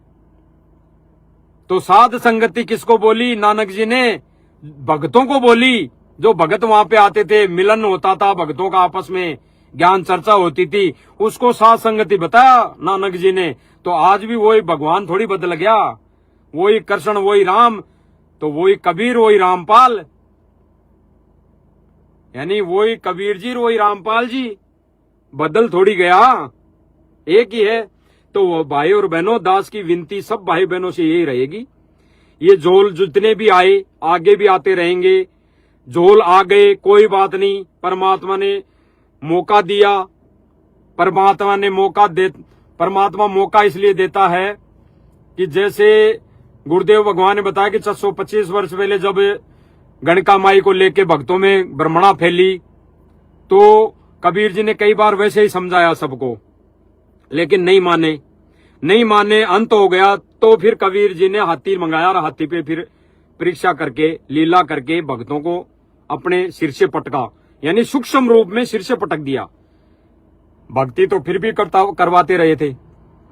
तो साध संगति किसको बोली? नानक जी ने भक्तों को बोली। जो भगत वहां पे आते थे, मिलन होता था भक्तों का आपस में, ज्ञान चर्चा होती थी, उसको साध संगति बताया नानक जी ने। तो आज भी वही भगवान थोड़ी बदल गया, वही कृष्ण वही राम, तो वही कबीर वही रामपाल, यानी वही कबीर जी वही रामपाल जी, बदल थोड़ी गया, एक ही है। तो भाई और बहनों, दास की विनती सब भाई बहनों से यही रहेगी, ये झोल जितने भी आए आगे भी आते रहेंगे। झोल आ गए कोई बात नहीं, परमात्मा ने मौका दिया, परमात्मा मौका इसलिए देता है कि जैसे गुरुदेव भगवान ने बताया कि 425 वर्ष पहले जब गणका माई को लेके भक्तों में भ्रमणा फैली, तो कबीर जी ने कई बार वैसे ही समझाया सबको, लेकिन नहीं माने, अंत हो गया। तो फिर कबीर जी ने हाथी मंगाया और हाथी पे फिर परीक्षा करके, लीला करके भक्तों को अपने सिर से पटका, यानी सूक्ष्म रूप में सिर से पटक दिया। भक्ति तो फिर भी करवाते रहे थे,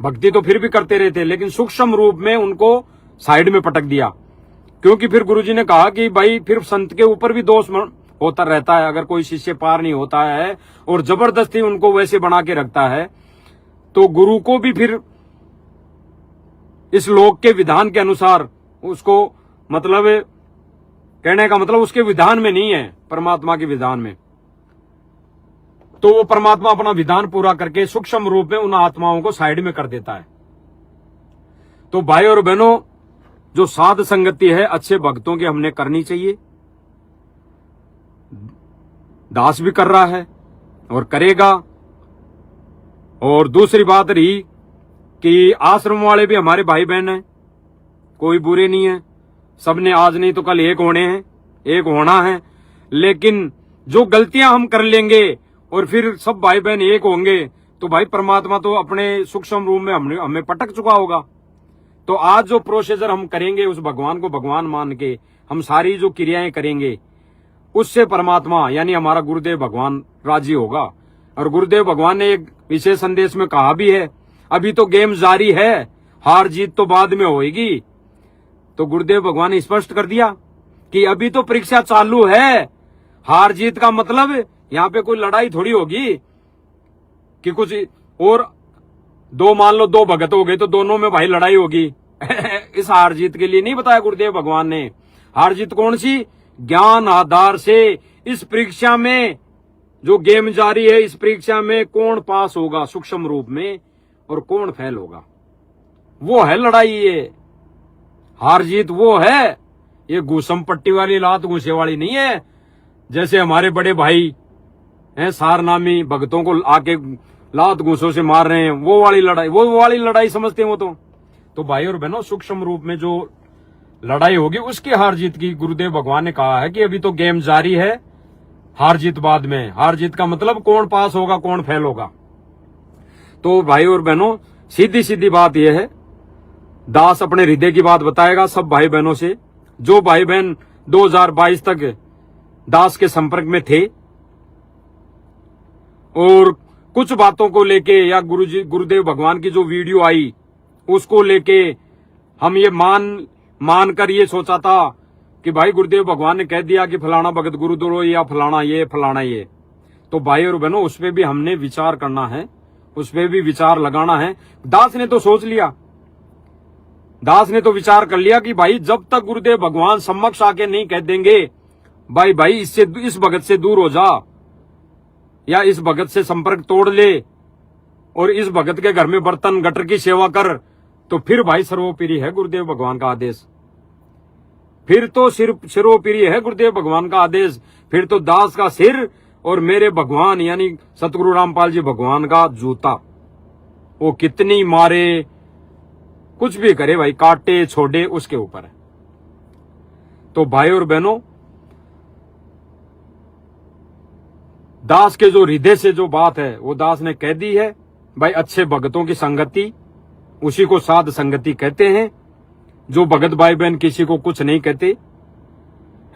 भक्ति तो फिर भी करते रहे थे, लेकिन सूक्ष्म रूप में उनको साइड में पटक दिया। क्योंकि फिर गुरुजी ने कहा कि भाई फिर संत के ऊपर भी दोष होता रहता है, अगर कोई शिष्य पार नहीं होता है और जबरदस्ती उनको वैसे बना के रखता है, तो गुरु को भी फिर इस लोक के विधान के अनुसार उसको, मतलब कहने का मतलब उसके विधान में नहीं है, परमात्मा के विधान में। तो वो परमात्मा अपना विधान पूरा करके सूक्ष्म रूप में उन आत्माओं को साइड में कर देता है। तो भाई और बहनों, जो साध संगति है अच्छे भक्तों की हमने करनी चाहिए। दास भी कर रहा है और करेगा। और दूसरी बात रही कि आश्रम वाले भी हमारे भाई बहन हैं, कोई बुरे नहीं है, सबने आज नहीं तो कल एक होने हैं, एक होना है। लेकिन जो गलतियां हम कर लेंगे और फिर सब भाई बहन एक होंगे, तो भाई परमात्मा तो अपने सूक्ष्म रूप में हमें पटक चुका होगा। तो आज जो प्रोसीजर हम करेंगे, उस भगवान को भगवान मान के हम सारी जो क्रियाएं करेंगे, उससे परमात्मा यानी हमारा गुरुदेव भगवान राजी होगा। और गुरुदेव भगवान ने एक विशेष संदेश में कहा भी है, अभी तो गेम जारी है, हार जीत तो बाद में होएगी। तो गुरुदेव भगवान ने स्पष्ट कर दिया कि अभी तो परीक्षा चालू है। हार जीत का मतलब यहाँ पे कोई लड़ाई थोड़ी होगी कि कुछ और दो, मान लो दो भगत हो गए तो दोनों में भाई लड़ाई होगी। इस हार जीत के लिए नहीं बताया गुरुदेव भगवान ने। हार जीत कौन सी? ज्ञान आधार से इस परीक्षा में जो गेम जारी है, इस परीक्षा में कौन पास होगा सूक्ष्म रूप में और कौन फेल होगा, वो है लड़ाई। ये हार जीत वो है, ये घूसम पट्टी वाली लात घूसे वाली नहीं है। जैसे हमारे बड़े भाई हैं सारनामी भगतों को आके लात घूसों से मार रहे हैं, वो वाली लड़ाई समझते हैं वो तो भाई और बहनों, सूक्ष्म रूप में जो लड़ाई होगी उसकी हार जीत की गुरुदेव भगवान ने कहा है कि अभी तो गेम जारी है, हार जीत बाद में। हार जीत का मतलब कौन पास होगा कौन फेल होगा। तो भाई और बहनों, सीधी सीधी बात यह है, दास अपने हृदय की बात बताएगा सब भाई बहनों से। जो भाई बहन 2022 तक दास के संपर्क में थे और कुछ बातों को लेके या गुरुदेव भगवान की जो वीडियो आई उसको लेके हम ये मान कर ये सोचा था कि भाई गुरुदेव भगवान ने कह दिया कि फलाना भगत गुरुद्रो या फलाना ये, तो भाई और बहनों उस पे भी हमने विचार करना है, उस पे भी विचार लगाना है। दास ने तो सोच लिया, दास ने तो विचार कर लिया कि भाई जब तक गुरुदेव भगवान समक्ष आके नहीं कह देंगे भाई इस भगत से दूर हो जा या इस भगत से संपर्क तोड़ ले और इस भगत के घर में बर्तन गटर की सेवा कर, तो फिर भाई सर्वोपरि है गुरुदेव भगवान का आदेश। फिर तो सिर्फ सर्वोपरि है गुरुदेव भगवान का आदेश। फिर तो दास का सिर और मेरे भगवान यानी सतगुरु रामपाल जी भगवान का जूता, वो कितनी मारे कुछ भी करे भाई, काटे छोड़े उसके ऊपर है। तो भाई और बहनों, दास के जो हृदय से जो बात है वो दास ने कह दी है भाई। अच्छे भगतों की संगति, उसी को साध संगति कहते हैं। जो भगत भाई बहन किसी को कुछ नहीं कहते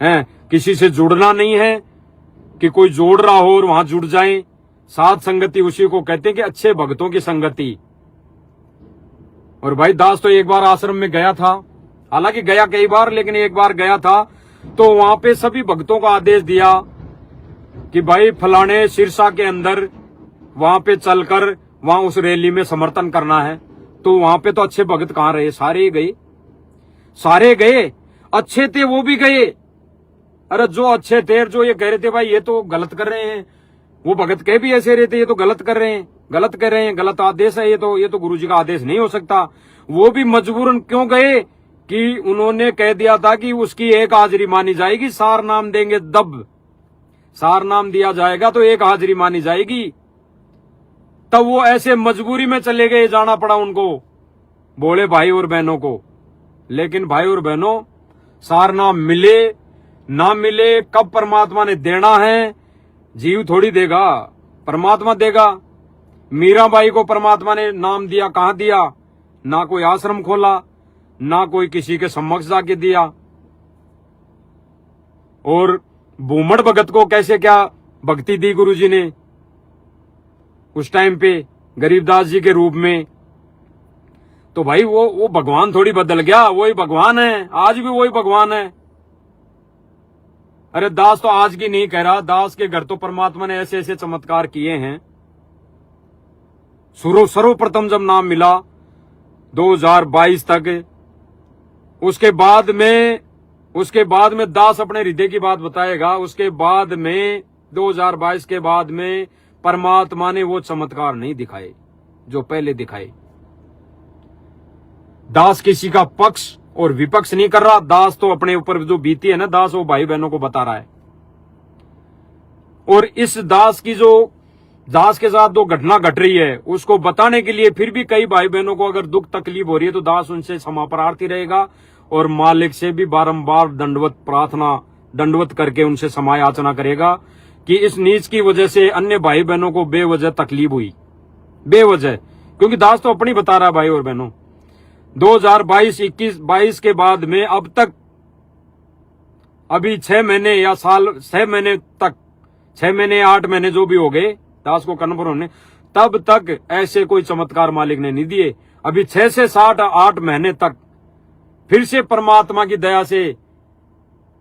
हैं, किसी से जुड़ना नहीं है कि कोई जोड़ रहा हो और वहां जुड़ जाएं, साध संगति उसी को कहते हैं कि अच्छे भगतों की संगति। और भाई दास तो एक बार आश्रम में गया था, हालांकि गया कई बार, लेकिन एक बार गया था तो वहां पे सभी भक्तों का आदेश दिया कि भाई फलाने सिरसा के अंदर वहां पे चलकर वहां उस रैली में समर्थन करना है। तो वहां पे तो अच्छे भगत कहां रहे, सारे गए, अच्छे थे वो भी गए। अरे जो अच्छे थे, जो ये कह रहे थे भाई ये तो गलत कर रहे हैं, वो भगत कह भी ऐसे रहे थे ये तो गलत कर रहे हैं, गलत आदेश है, ये तो गुरुजी का आदेश नहीं हो सकता। वो भी मजबूरन क्यों गए कि उन्होंने कह दिया था कि उसकी एक हाजिरी मानी जाएगी, सार नाम देंगे दब, सार नाम दिया जाएगा तो एक हाजिरी मानी जाएगी। तब वो ऐसे मजबूरी में चले गए, जाना पड़ा उनको, बोले भाई और बहनों को। लेकिन भाई और बहनों, सार नाम मिले ना मिले, कब परमात्मा ने देना है, जीव थोड़ी देगा, परमात्मा देगा। मीराबाई को परमात्मा ने नाम दिया, कहां दिया? ना कोई आश्रम खोला, ना कोई किसी के समक्ष जाके दिया। और भूमड़ भगत को कैसे क्या भक्ति दी गुरुजी ने उस टाइम पे गरीबदास जी के रूप में। तो भाई वो भगवान थोड़ी बदल गया, वही भगवान है, आज भी वही भगवान है। अरे दास तो आज की नहीं कह रहा, दास के घर तो परमात्मा ने ऐसे ऐसे चमत्कार किए हैं। सर्वप्रथम जब नाम मिला 2022 तक, उसके बाद में दास अपने हृदय की बात बताएगा। उसके बाद में 2022 के बाद में परमात्मा ने वो चमत्कार नहीं दिखाए जो पहले दिखाए। दास किसी का पक्ष और विपक्ष नहीं कर रहा, दास तो अपने ऊपर जो बीती है ना, दास वो भाई बहनों को बता रहा है। और इस दास के साथ जो घटना घट रही है उसको बताने के लिए फिर भी कई भाई बहनों को अगर दुख तकलीफ हो रही है तो दास उनसे क्षमा प्रार्थी रहेगा और मालिक से भी बारंबार दंडवत करके उनसे क्षमा याचना करेगा कि इस नीच की वजह से अन्य भाई बहनों को बेवजह तकलीफ हुई, बेवजह। क्योंकि दास तो अपनी बता रहा है भाई और बहनों। 2022 के बाद में अब तक, अभी 6 महीने या साल, 6 महीने तक, 6 महीने 8 महीने जो भी हो गए दास को कन्फर्म होने, तब तक ऐसे कोई चमत्कार मालिक ने नहीं दिए। अभी 6 से 8 महीने तक फिर से परमात्मा की दया से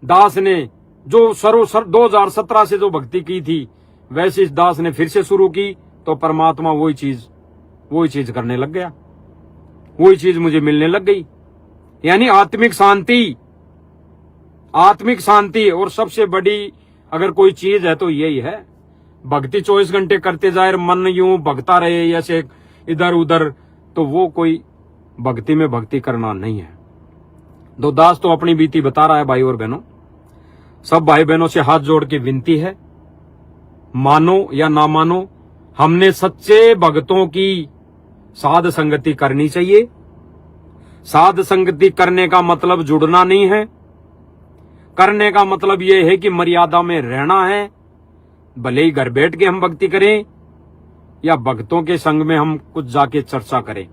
दास ने जो 2017 से जो भक्ति की थी वैसे इस दास ने फिर से शुरू की, तो परमात्मा वही चीज करने लग गया, वही चीज मुझे मिलने लग गई। यानी आत्मिक शांति और सबसे बड़ी अगर कोई चीज है तो यही है। भक्ति 24 घंटे करते जाए, मन यूं भगता रहे ऐसे इधर उधर, तो वो कोई भक्ति में भक्ति करना नहीं है। दो दास तो अपनी बीती बता रहा है। भाई और बहनों, सब भाई बहनों से हाथ जोड़ के विनती है, मानो या ना मानो, हमने सच्चे भक्तों की साध संगति करनी चाहिए। साध संगति करने का मतलब जुड़ना नहीं है, करने का मतलब यह है कि मर्यादा में रहना है। भले ही घर बैठ के हम भक्ति करें या भक्तों के संग में हम कुछ जाके चर्चा करें।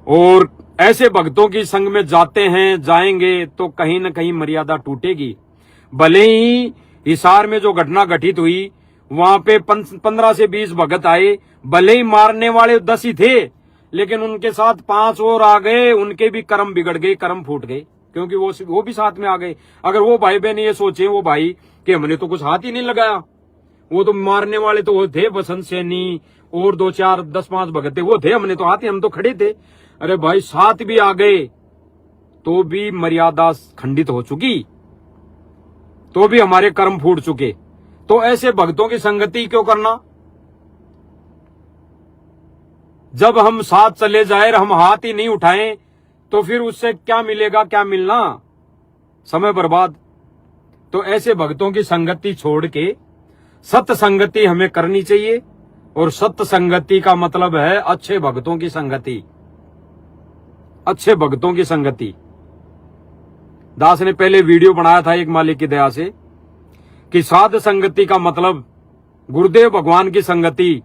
और ऐसे भक्तों की संग में जाएंगे तो कहीं न कहीं मर्यादा टूटेगी। भले ही हिसार में जो घटना घटित हुई वहां पे 15 से 20 भगत आए, भले ही मारने वाले 10 ही थे, लेकिन उनके साथ 5 और आ गए, उनके भी कर्म बिगड़ गए, कर्म फूट गए, क्योंकि वो भी साथ में आ गए। अगर वो भाई बहन ये सोचे वो भाई कि हमने तो कुछ हाथ ही नहीं लगाया, वो तो मारने वाले तो वो थे, बसंत सैनी और 2 4 10 5 भगत थे, वो थे, हमने तो हाथ ही, हम तो खड़े थे। अरे भाई साथ भी आ गए तो भी मर्यादा खंडित हो चुकी, तो भी हमारे कर्म फूट चुके। तो ऐसे भक्तों की संगति क्यों करना? जब हम साथ चले जाए, हम हाथ ही नहीं उठाएं, तो फिर उससे क्या मिलेगा, क्या मिलना, समय बर्बाद। तो ऐसे भक्तों की संगति छोड़ के सत्य संगति हमें करनी चाहिए। और सत्य संगति का मतलब है अच्छे भक्तों की संगति, अच्छे भक्तों की संगति। दास ने पहले वीडियो बनाया था एक मालिक की दया से कि साध संगति का मतलब गुरुदेव भगवान की संगति,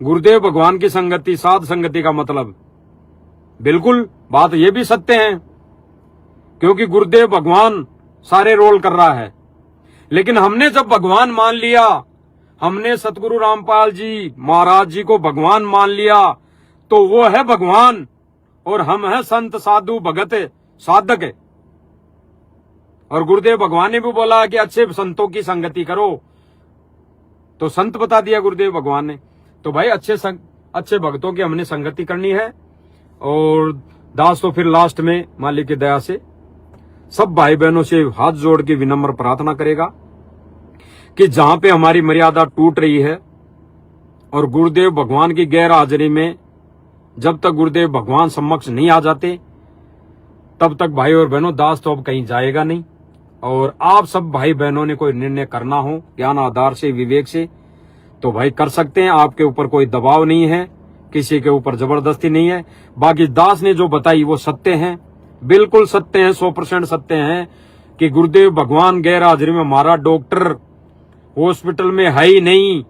गुरुदेव भगवान की संगति, साध संगति का मतलब। बिल्कुल बात ये भी सत्य है, क्योंकि गुरुदेव भगवान सारे रोल कर रहा है। लेकिन हमने जब भगवान मान लिया, हमने सतगुरु रामपाल जी महाराज जी को भगवान मान लिया, तो वो है भगवान और हम हैं संत साधु भगत साधक। और गुरुदेव भगवान ने भी बोला कि अच्छे संतों की संगति करो, तो संत बता दिया गुरुदेव भगवान ने। तो भाई अच्छे भक्तों की हमने संगति करनी है। और दास तो फिर लास्ट में मालिक की दया से सब भाई बहनों से हाथ जोड़ के विनम्र प्रार्थना करेगा कि जहां पे हमारी मर्यादा टूट रही है और गुरुदेव भगवान की गैर हाजिरी में जब तक गुरुदेव भगवान समक्ष नहीं आ जाते तब तक भाई और बहनों दास तो अब कहीं जाएगा नहीं। और आप सब भाई बहनों ने कोई निर्णय करना हो ज्ञान आधार से, विवेक से, तो भाई कर सकते हैं। आपके ऊपर कोई दबाव नहीं है, किसी के ऊपर जबरदस्ती नहीं है। बाकी दास ने जो बताई वो सत्य है, बिल्कुल सत्य है, 100% सत्य है कि गुरुदेव भगवान गैर हाजिरी में हमारा डॉक्टर हॉस्पिटल में है ही नहीं,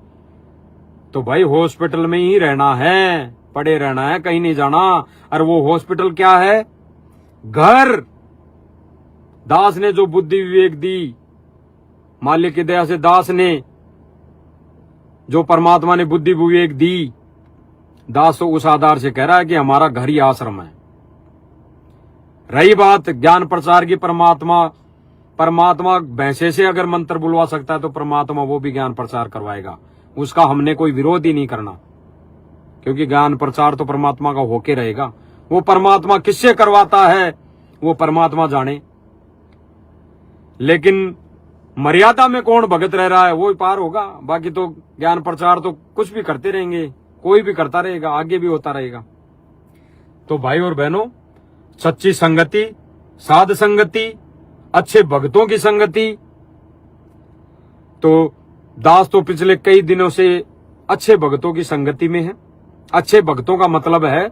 तो भाई हॉस्पिटल में ही रहना है, पड़े रहना है, कहीं नहीं जाना। और वो हॉस्पिटल क्या है? घर। दास ने जो बुद्धि विवेक दी, मालिक की दया से दास ने जो परमात्मा ने बुद्धि विवेक दी, दास तो उस आधार से कह रहा है कि हमारा घर ही आश्रम है। रही बात ज्ञान प्रचार की, परमात्मा भैंसे से अगर मंत्र बुलवा सकता है तो परमात्मा वो भी ज्ञान प्रचार करवाएगा, उसका हमने कोई विरोध ही नहीं करना, क्योंकि ज्ञान प्रचार तो परमात्मा का होके रहेगा। वो परमात्मा किससे करवाता है वो परमात्मा जाने, लेकिन मर्यादा में कौन भगत रह रहा है वो पार होगा। बाकी तो ज्ञान प्रचार तो कुछ भी करते रहेंगे, कोई भी करता रहेगा, आगे भी होता रहेगा। तो भाई और बहनों, सच्ची संगति, साध संगति, अच्छे भक्तों की संगति। तो दास तो पिछले कई दिनों से अच्छे भक्तों की संगति में है। अच्छे भक्तों का मतलब है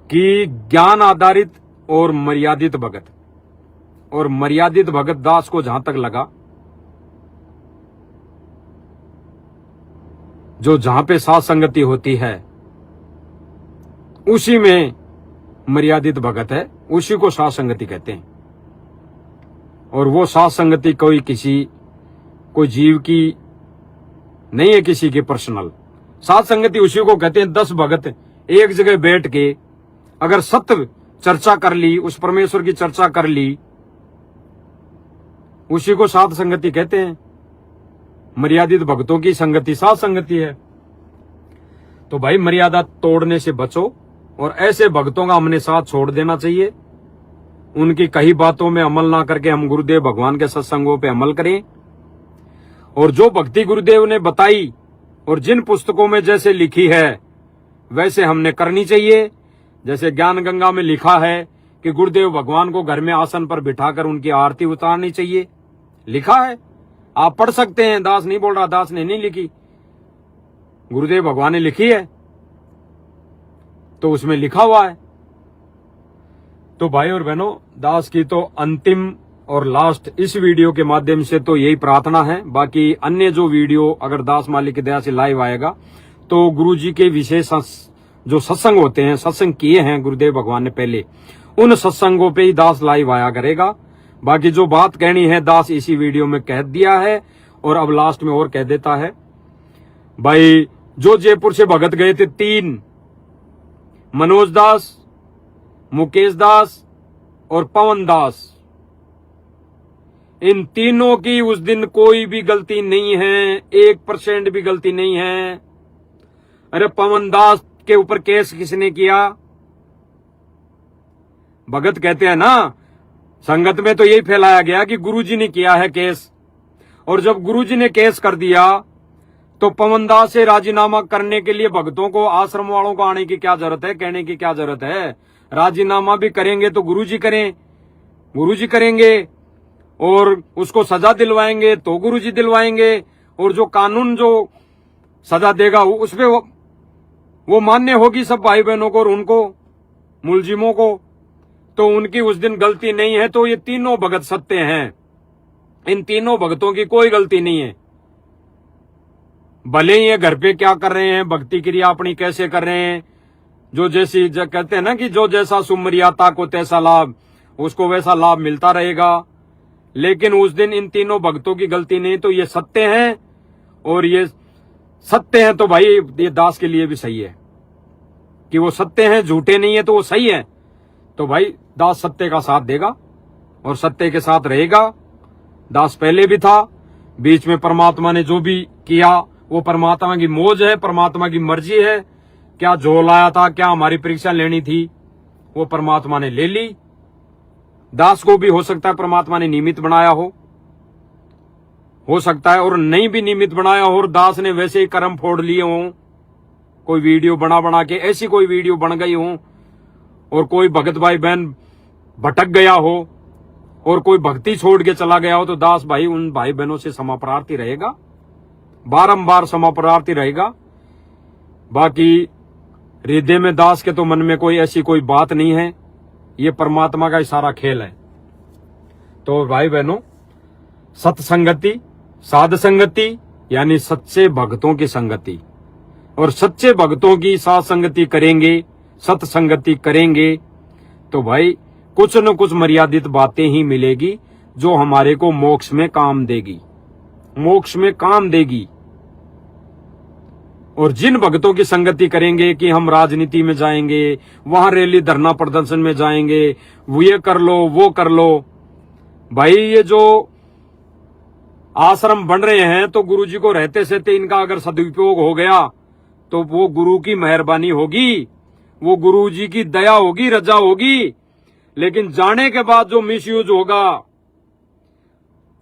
कि ज्ञान आधारित और मर्यादित भगत। और मर्यादित भगत दास को जहां तक लगा, जो जहां पे साथ संगति होती है उसी में मर्यादित भगत है, उसी को साथ संगति कहते हैं। और वो साथ संगति कोई जीव की नहीं है, किसी की पर्सनल साथ संगति उसी को कहते हैं। 10 भगत एक जगह बैठ के अगर सत्य चर्चा कर ली, उस परमेश्वर की चर्चा कर ली, उसी को साध संगति कहते हैं। मर्यादित भक्तों की संगति साध संगति है। तो भाई मर्यादा तोड़ने से बचो और ऐसे भक्तों का हमने साथ छोड़ देना चाहिए। उनकी कई बातों में अमल ना करके हम गुरुदेव भगवान के सत्संगों पे अमल करें। और जो भक्ति गुरुदेव ने बताई और जिन पुस्तकों में जैसे लिखी है वैसे हमने करनी चाहिए। जैसे ज्ञान गंगा में लिखा है कि गुरुदेव भगवान को घर में आसन पर बिठाकर उनकी आरती उतारनी चाहिए, लिखा है, आप पढ़ सकते हैं। दास नहीं बोल रहा, दास ने नहीं लिखी, गुरुदेव भगवान ने लिखी है, तो उसमें लिखा हुआ है। तो भाई और बहनों, दास की तो अंतिम और लास्ट इस वीडियो के माध्यम से तो यही प्रार्थना है। बाकी अन्य जो वीडियो अगर दास मालिक की दया से लाइव आएगा तो गुरुजी के विशेष जो सत्संग होते हैं, सत्संग किए हैं गुरुदेव भगवान ने पहले, उन सत्संगों पे ही दास लाइव आया करेगा। बाकी जो बात कहनी है दास इसी वीडियो में कह दिया है और अब लास्ट में और कह देता है। भाई जो जयपुर से भगत गए थे 3, मनोज दास, मुकेश दास और पवन दास, इन तीनों की उस दिन कोई भी गलती नहीं है, 1% भी गलती नहीं है। अरे पवन दास के ऊपर केस किसने किया? भगत कहते हैं ना, संगत में तो यही फैलाया गया कि गुरुजी ने किया है केस। और जब गुरुजी ने केस कर दिया तो पवन दास से राजीनामा करने के लिए भक्तों को, आश्रम वालों को आने की क्या जरूरत है, कहने की क्या जरूरत है? राजीनामा भी करेंगे तो गुरुजी करें, गुरुजी करेंगे, और उसको सजा दिलवाएंगे तो गुरुजी दिलवाएंगे, और जो कानून जो सजा देगा उसपे वो मान्य होगी सब भाई बहनों को और उनको मुलजिमों को। तो उनकी उस दिन गलती नहीं है। तो ये तीनों भगत सत्य हैं, इन तीनों भगतों की कोई गलती नहीं है। भले ही ये घर पे क्या कर रहे हैं, भक्ति क्रिया अपनी कैसे कर रहे हैं, जो जैसी कहते हैं ना कि जो जैसा सुमर्याता को तैसा लाभ, उसको वैसा लाभ मिलता रहेगा। लेकिन उस दिन इन तीनों भक्तों की गलती नहीं। तो ये सत्य है, और ये सत्य है तो भाई ये दास के लिए भी सही है कि वो सत्य है, झूठे नहीं है तो वो सही है। तो भाई दास सत्य का साथ देगा और सत्य के साथ रहेगा। दास पहले भी था, बीच में परमात्मा ने जो भी किया वो परमात्मा की मौज है, परमात्मा की मर्जी है। क्या झोल आया था, क्या हमारी परीक्षा लेनी थी, वो परमात्मा ने ले ली। दास को भी हो सकता है परमात्मा ने निमित्त बनाया हो सकता है, और नहीं भी निमित्त बनाया हो और दास ने वैसे ही कर्म फोड़ लिए हों, कोई वीडियो बना के ऐसी कोई वीडियो बन गई हो, और कोई भगत भाई बहन भटक गया हो और कोई भक्ति छोड़ के चला गया हो, तो दास भाई उन भाई बहनों से क्षमा प्रार्थी रहेगा, बारंबार क्षमा प्रार्थी रहेगा। बाकी हृदय में दास के तो मन में कोई ऐसी कोई बात नहीं है, ये परमात्मा का सारा खेल है। तो भाई बहनों, सत्संगति, साध संगति यानी सच्चे भक्तों की संगति, और सच्चे भक्तों की साथ संगति करेंगे, सत्संगति करेंगे तो भाई कुछ न कुछ मर्यादित बातें ही मिलेगी जो हमारे को मोक्ष में काम देगी, मोक्ष में काम देगी। और जिन भक्तों की संगति करेंगे कि हम राजनीति में जाएंगे, वहां रैली धरना प्रदर्शन में जाएंगे, वो ये कर लो वो कर लो, भाई ये जो आश्रम बन रहे हैं तो गुरुजी को रहते सहते इनका अगर सदुपयोग हो गया तो वो गुरु की मेहरबानी होगी, वो गुरुजी की दया होगी, रजा होगी। लेकिन जाने के बाद जो मिसयूज होगा,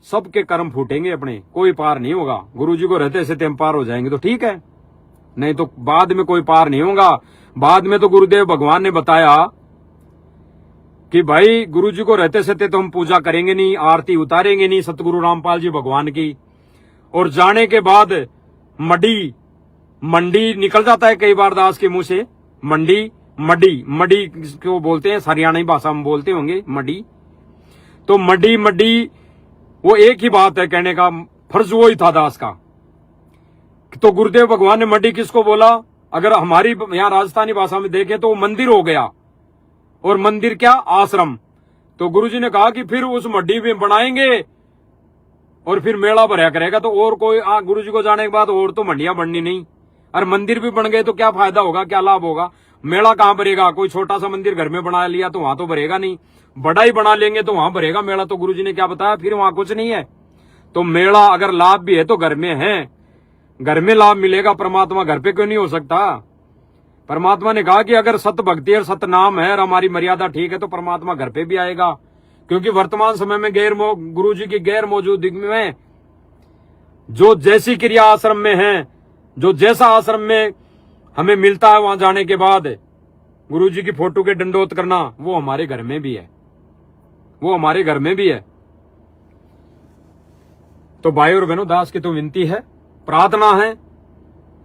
सबके कर्म फूटेंगे अपने, कोई पार नहीं होगा। गुरुजी को रहते सहते हम पार हो जाएंगे तो ठीक है, नहीं तो बाद में कोई पार नहीं होगा। बाद में तो गुरुदेव भगवान ने बताया कि भाई गुरुजी को रहते सहते तो हम पूजा करेंगे नहीं, आरती उतारेंगे नहीं सतगुरु रामपाल जी भगवान की। और जाने के बाद मंडी निकल जाता है कई बार दास के मुंह से, मडी क्यों बोलते हैं, हरियाणवी भाषा में बोलते होंगे मडी। तो मडी वो एक ही बात है, कहने का फर्ज वो ही था दास का। तो गुरुदेव भगवान ने मडी किसको बोला? अगर हमारी यहाँ राजस्थानी भाषा में देखें तो मंदिर हो गया, और मंदिर क्या, आश्रम। तो गुरुजी ने कहा कि फिर उस मड्डी में बनाएंगे और फिर मेला भरा करेगा। तो और कोई गुरुजी को जाने के बाद और तो मंडियां बननी नहीं, और मंदिर भी बन गए तो क्या फायदा होगा, क्या लाभ होगा? मेला कहाँ भरेगा? कोई छोटा सा मंदिर घर में बना लिया तो वहां तो भरेगा नहीं, बड़ा ही बना लेंगे तो वहां भरेगा मेला। तो गुरुजी ने क्या बताया, फिर वहां कुछ नहीं है। तो मेला अगर लाभ भी है तो घर में है, घर में लाभ मिलेगा, परमात्मा घर पे क्यों नहीं हो सकता? परमात्मा ने कहा कि अगर सत भक्ति और सत नाम है और हमारी मर्यादा ठीक है तो परमात्मा घर पे भी आएगा। क्योंकि वर्तमान समय में गुरुजी की गैर मौजूदगी में जो जैसी क्रिया आश्रम में है, जो जैसा आश्रम में हमें मिलता है वहां जाने के बाद गुरुजी की फोटो के दंडोत करना, वो हमारे घर में भी है, वो हमारे घर में भी है। तो भाई और बहनों, दास की तो विनती है, प्रार्थना है,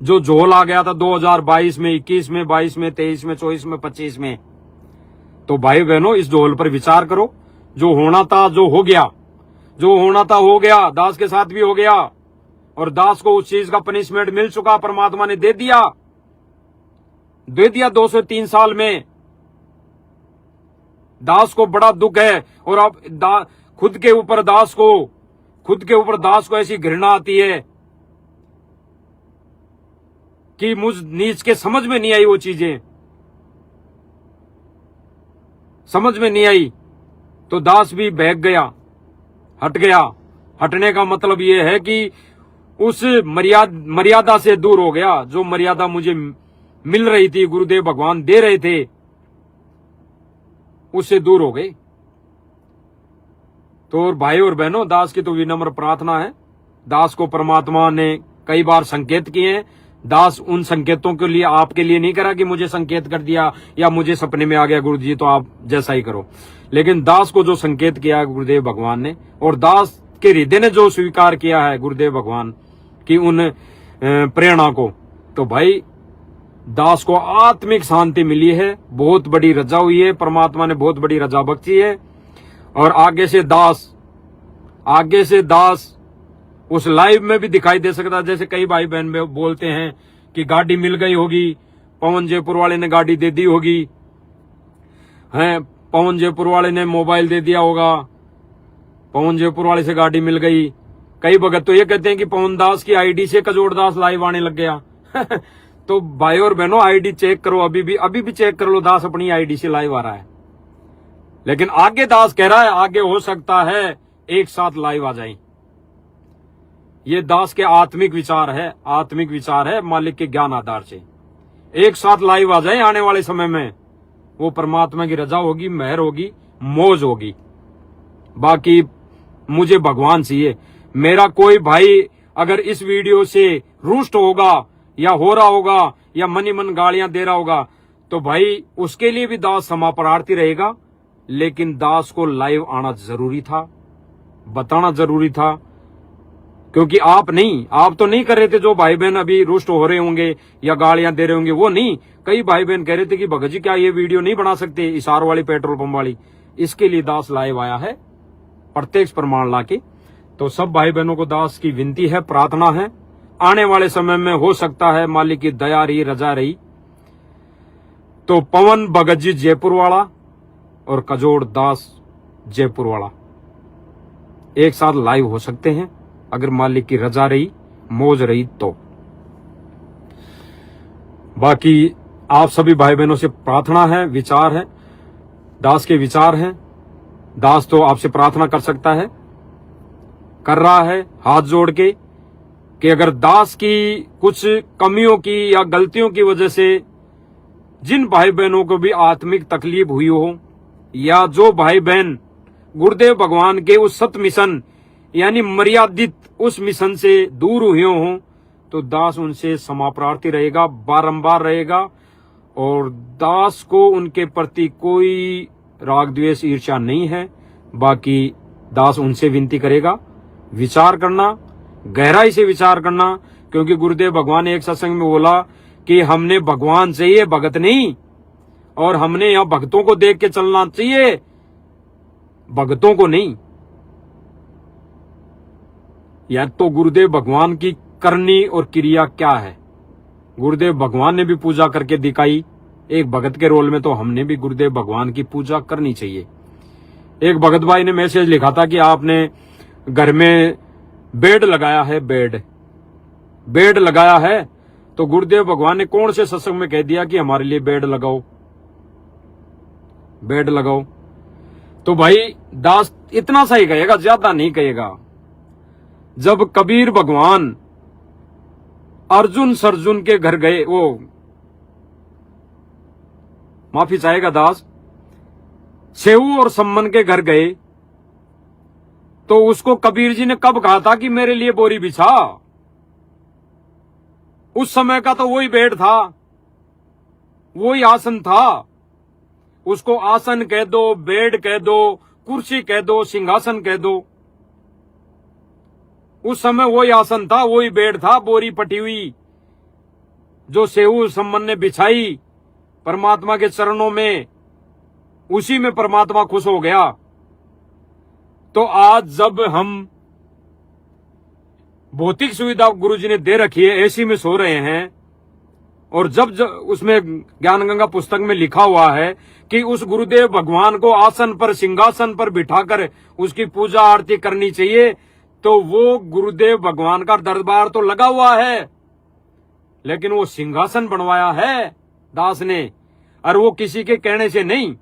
जो झोल आ गया था 2022 में, 21 में, 22 में, 23 में, 24 में, 25 में, तो भाई बहनों इस झोल पर विचार करो। जो होना था, जो हो गया, जो होना था हो गया, दास के साथ भी हो गया, और दास को उस चीज का पनिशमेंट मिल चुका, परमात्मा ने दे दिया 203 साल में। दास को बड़ा दुख है, और अब खुद के ऊपर दास को ऐसी घृणा आती है कि मुझ नीच के समझ में नहीं आई, वो चीजें समझ में नहीं आई, तो दास भी बहक गया, हट गया। हटने का मतलब ये है कि उस मर्यादा से दूर हो गया। जो मर्यादा मुझे मिल रही थी, गुरुदेव भगवान दे रहे थे, उससे दूर हो गए। तो भाई और बहनों, दास की तो विनम्र प्रार्थना है, दास को परमात्मा ने कई बार संकेत किए हैं। दास उन संकेतों के लिए आपके लिए नहीं करा कि मुझे संकेत कर दिया या मुझे सपने में आ गया गुरुजी तो आप जैसा ही करो, लेकिन दास को जो संकेत किया है गुरुदेव भगवान ने, और दास के हृदय ने जो स्वीकार किया है गुरुदेव भगवान की उन प्रेरणा को, तो भाई दास को आत्मिक शांति मिली है, बहुत बड़ी रजा हुई है, परमात्मा ने बहुत बड़ी रजा बख्शी है। और आगे से दास उस लाइव में भी दिखाई दे सकता है। जैसे कई भाई बहन में बोलते हैं कि गाड़ी मिल गई होगी, पवन जयपुर वाले ने गाड़ी दे दी होगी, हैं, पवन जयपुर वाले ने मोबाइल दे दिया होगा, पवन जयपुर वाले से गाड़ी मिल गई। कई भगत तो ये कहते हैं कि पवन दास की आईडी से कजोड़ दास लाइव आने लग गया। तो भाई और बहनों, आईडी चेक करो, अभी भी चेक कर लो, दास अपनी आईडी से लाइव आ रहा है। लेकिन आगे दास कह रहा है, आगे हो सकता है एक साथ लाइव आ जाए। ये दास के आत्मिक विचार है मालिक के ज्ञान आधार से, एक साथ लाइव आ जाए आने वाले समय में। वो परमात्मा की रजा होगी, मेहर होगी, मौज होगी। बाकी मुझे भगवान चाहिए। मेरा कोई भाई अगर इस वीडियो से रुष्ट होगा या हो रहा होगा या मन ही मन गालियां दे रहा होगा, तो भाई उसके लिए भी दास क्षमा प्रार्थी रहेगा। लेकिन दास को लाइव आना जरूरी था, बताना जरूरी था, क्योंकि आप तो नहीं कर रहे थे। जो भाई बहन अभी रुष्ट हो रहे होंगे या गालियां दे रहे होंगे, वो नहीं। कई भाई बहन कह रहे थे कि भगत जी क्या ये वीडियो नहीं बना सकते, इसार वाली पेट्रोल पंप वाली। इसके लिए दास लाइव आया है, प्रत्यक्ष प्रमाण लाके। तो सब भाई बहनों को दास की विनती है, प्रार्थना है, आने वाले समय में हो सकता है मालिक की दया रही, रजा रही, तो पवन भगत जी जयपुर वाला और कजोड़ दास जयपुर वाला एक साथ लाइव हो सकते हैं, अगर मालिक की रजा रही, मौज रही तो। बाकी आप सभी भाई बहनों से प्रार्थना है, विचार है, दास के विचार हैं। दास तो आपसे प्रार्थना कर सकता है, कर रहा है हाथ जोड़ के, कि अगर दास की कुछ कमियों की या गलतियों की वजह से जिन भाई बहनों को भी आत्मिक तकलीफ हुई हो, या जो भाई बहन गुरुदेव भगवान के उस सत मिशन यानी मर्यादित उस मिशन से दूर हुए हों, तो दास उनसे क्षमा प्रार्थी रहेगा, बारंबार रहेगा। और दास को उनके प्रति कोई राग द्वेष ईर्ष्या नहीं है। बाकी दास उनसे विनती करेगा, विचार करना, गहराई से विचार करना, क्योंकि गुरुदेव भगवान ने एक सत्संग में बोला कि हमने भगवान चाहिए, भगत नहीं, और हमने यहाँ भक्तों को देख के चलना चाहिए, भक्तों को नहीं। या तो गुरुदेव भगवान की करनी और क्रिया क्या है, गुरुदेव भगवान ने भी पूजा करके दिखाई एक भगत के रोल में, तो हमने भी गुरुदेव भगवान की पूजा करनी चाहिए। एक भगत भाई ने मैसेज लिखा था कि आपने घर में बेड लगाया है, बेड लगाया है, तो गुरुदेव भगवान ने कौन से सत्संग में कह दिया कि हमारे लिए बेड लगाओ, बेड लगाओ? तो भाई दास इतना सा ही कहेगा, ज्यादा नहीं कहेगा। जब कबीर भगवान अर्जुन सरजुन के घर गए, वो माफी चाहेगा दास, सेऊ और सम्मन के घर गए, तो उसको कबीर जी ने कब कहा था कि मेरे लिए बोरी बिछा? उस समय का तो वही बेड था, वही आसन था। उसको आसन कह दो, बेड कह दो, कुर्सी कह दो, सिंहासन कह दो। उस समय वही आसन था, वही बेड था, बोरी पटी हुई जो सेऊ सम्मन ने बिछाई परमात्मा के चरणों में, उसी में परमात्मा खुश हो गया। तो आज जब हम भौतिक सुविधा गुरुजी ने दे रखी है, एसी में सो रहे हैं, और जब उसमें ज्ञान गंगा पुस्तक में लिखा हुआ है कि उस गुरुदेव भगवान को आसन पर, सिंहासन पर बिठाकर उसकी पूजा आरती करनी चाहिए, तो वो गुरुदेव भगवान का दरबार तो लगा हुआ है, लेकिन वो सिंहासन बनवाया है दास ने, और वो किसी के कहने से नहीं।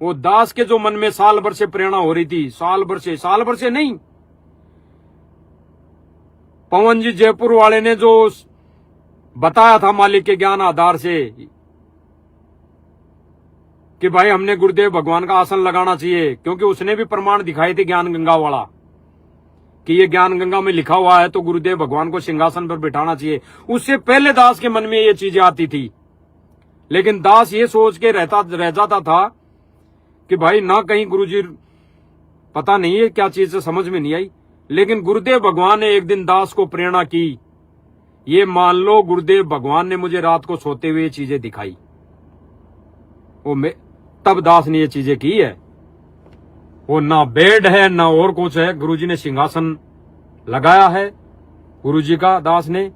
वो दास के जो मन में साल भर से प्रेरणा हो रही थी, साल भर से नहीं। पवन जी जयपुर वाले ने जो बताया था मालिक के ज्ञान आधार से कि भाई हमने गुरुदेव भगवान का आसन लगाना चाहिए, क्योंकि उसने भी प्रमाण दिखाए थे ज्ञान गंगा वाला कि ये ज्ञान गंगा में लिखा हुआ है, तो गुरुदेव भगवान को सिंहासन पर बिठाना चाहिए। उससे पहले दास के मन में ये चीजें आती थी, लेकिन दास ये सोच के रह जाता था कि भाई ना कहीं गुरुजी, पता नहीं है क्या चीज से समझ में नहीं आई। लेकिन गुरुदेव भगवान ने एक दिन दास को प्रेरणा की। ये मान लो गुरुदेव भगवान ने मुझे रात को सोते हुए ये चीजें दिखाई, तब दास ने ये चीजें की है। वो ना बेड है ना और कुछ है, गुरुजी ने सिंहासन लगाया है गुरुजी का, दास ने,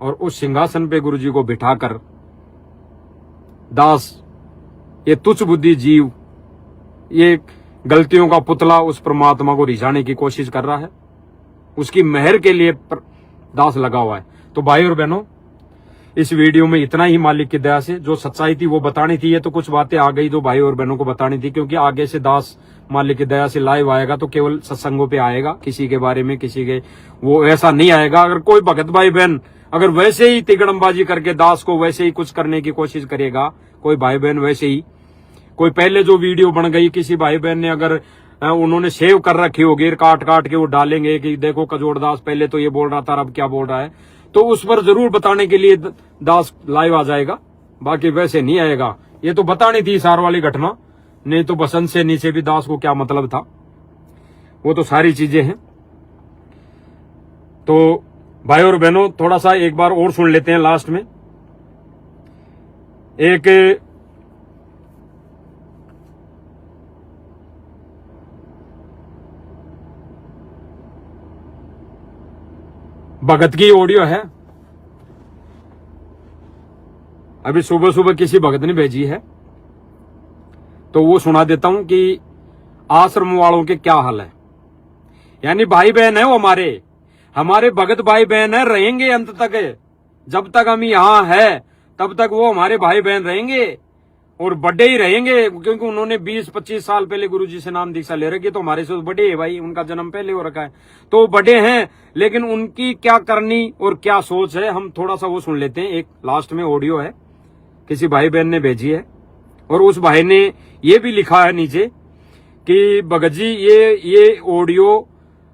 और उस सिंहासन पे गुरुजी को बिठाकर दास ये तुच्छ बुद्धि जीव, ये गलतियों का पुतला उस परमात्मा को रिझाने की कोशिश कर रहा है, उसकी मेहर के लिए दास लगा हुआ है। तो भाई और बहनों, इस वीडियो में इतना ही मालिक की दया से। जो सच्चाई थी वो बतानी थी, ये तो कुछ बातें आ गई जो भाई और बहनों को बतानी थी, क्योंकि आगे से दास मालिक की दया से लाइव आएगा तो केवल सत्संगों पे आएगा, किसी के बारे में किसी के वो ऐसा नहीं आएगा। अगर कोई भगत भाई बहन अगर वैसे ही तिगड़मबाजी करके दास को वैसे ही कुछ करने की कोशिश करेगा, कोई भाई बहन वैसे ही, कोई पहले जो वीडियो बन गई किसी भाई बहन ने अगर उन्होंने सेव कर रखी होगी, काट काट के वो डालेंगे कि देखो कजोड़ दास पहले तो ये बोल रहा था अब क्या बोल रहा है, तो उस पर जरूर बताने के लिए दास लाइव आ जाएगा, बाकी वैसे नहीं आएगा। ये तो बतानी थी सार वाली घटना, नहीं तो बसंत से नीचे भी दास को क्या मतलब था, वो तो सारी चीजें हैं। तो भाई और बहनों, थोड़ा सा एक बार और सुन लेते हैं लास्ट में। एक भगत की ऑडियो है, अभी सुबह सुबह किसी भगत ने भेजी है, तो वो सुना देता हूं कि आश्रम वालों के क्या हाल है। यानी भाई बहन है वो, हमारे भगत भाई बहन है, रहेंगे अंत तक। जब तक हम यहाँ है तब तक वो हमारे भाई बहन रहेंगे और बड़े ही रहेंगे, क्योंकि उन्होंने 20-25 साल पहले गुरुजी से नाम दीक्षा ले रखी, तो हमारे से बड़े है भाई, उनका जन्म पहले हो रखा है, तो बड़े हैं। लेकिन उनकी क्या करनी और क्या सोच है, हम थोड़ा सा वो सुन लेते हैं। एक लास्ट में ऑडियो है, किसी भाई बहन ने भेजी है, और उस भाई ने ये भी लिखा है नीचे कि भगत जी ये ऑडियो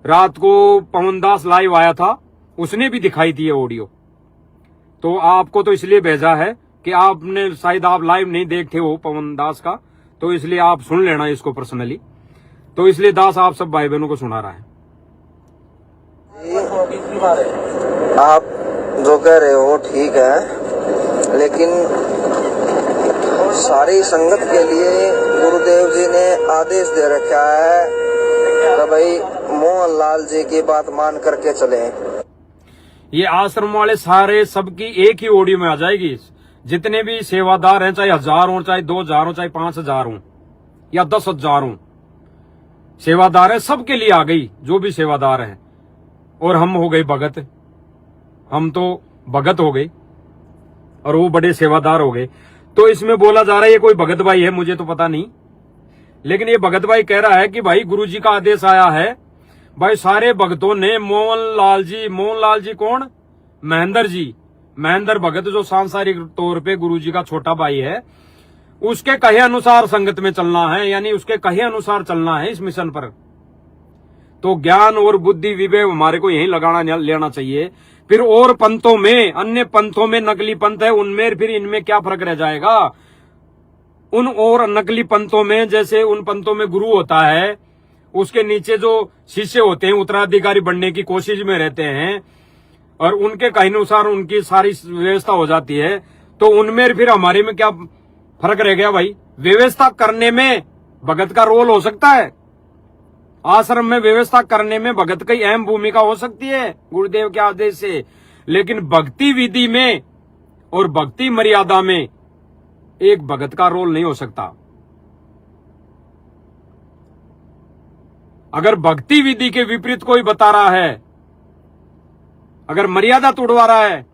रात को पवन दास लाइव आया था, उसने भी दिखाई थी ये ऑडियो, तो आपको तो इसलिए भेजा है कि आपने शायद आप लाइव नहीं देखते हो पवन दास का, तो इसलिए आप सुन लेना इसको पर्सनली। तो इसलिए दास आप सब भाई बहनों को सुना रहा है। आप जो कह रहे हो ठीक है, लेकिन सारी संगत के लिए गुरुदेव जी ने आदेश दे रखा है कि भाई मोहन लाल जी की बात मान करके चले। ये आश्रम वाले सारे सबकी एक ही ऑडियो में आ जाएगी, जितने भी सेवादार हैं, चाहे 1000 हो, चाहे 2000 हो, चाहे 5000 हो या 10,000 हो, सेवादार है, सबके लिए आ गई, जो भी सेवादार है। और हम हो गए भगत, हम तो भगत हो गए और वो बड़े सेवादार हो गए। तो इसमें बोला जा रहा है ये कोई भगत भाई है, मुझे तो पता नहीं, लेकिन ये भगत भाई कह रहा है कि भाई गुरुजी का आदेश आया है, भाई सारे भगतों ने मोहनलाल जी कौन? महेंद्र भगत जो सांसारिक तौर पे गुरुजी का छोटा भाई है, उसके कहे अनुसार संगत में चलना है, यानी उसके कहे अनुसार चलना है इस मिशन पर। तो ज्ञान और बुद्धि विवेक हमारे को यही लगाना लेना चाहिए। फिर और पंथों में, अन्य पंथों में नकली पंथ है, उनमें फिर इनमें क्या फर्क रह जाएगा? उन और नकली पंथों में, जैसे उन पंथों में गुरु होता है, उसके नीचे जो शिष्य होते हैं उत्तराधिकारी बनने की कोशिश में रहते हैं और उनके कहे अनुसार उनकी सारी व्यवस्था हो जाती है, तो उनमें फिर हमारे में क्या फर्क रह गया भाई? व्यवस्था करने में भगत का रोल हो सकता है, आश्रम में व्यवस्था करने में भगत की अहम भूमिका हो सकती है गुरुदेव के आदेश से, लेकिन भक्ति विधि में और भक्ति मर्यादा में एक भगत का रोल नहीं हो सकता। अगर भक्ति विधि के विपरीत कोई बता रहा है, अगर मर्यादा तोड़वा रहा है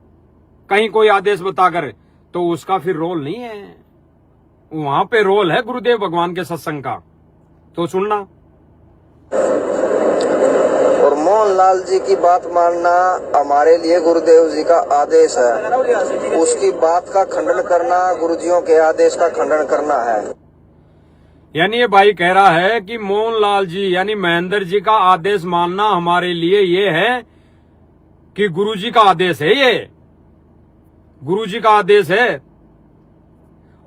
कहीं कोई आदेश बताकर, तो उसका फिर रोल नहीं है, वहां पे रोल है गुरुदेव भगवान के सत्संग का। तो सुनना। और मोहनलाल जी की बात मानना हमारे लिए गुरुदेव जी का आदेश है, उसकी बात का खंडन करना गुरुजियों के आदेश का खंडन करना है। यानी ये भाई कह रहा है कि मोहनलाल जी यानी महेंद्र जी का आदेश मानना हमारे लिए ये है कि गुरुजी का आदेश है, ये गुरुजी का आदेश है,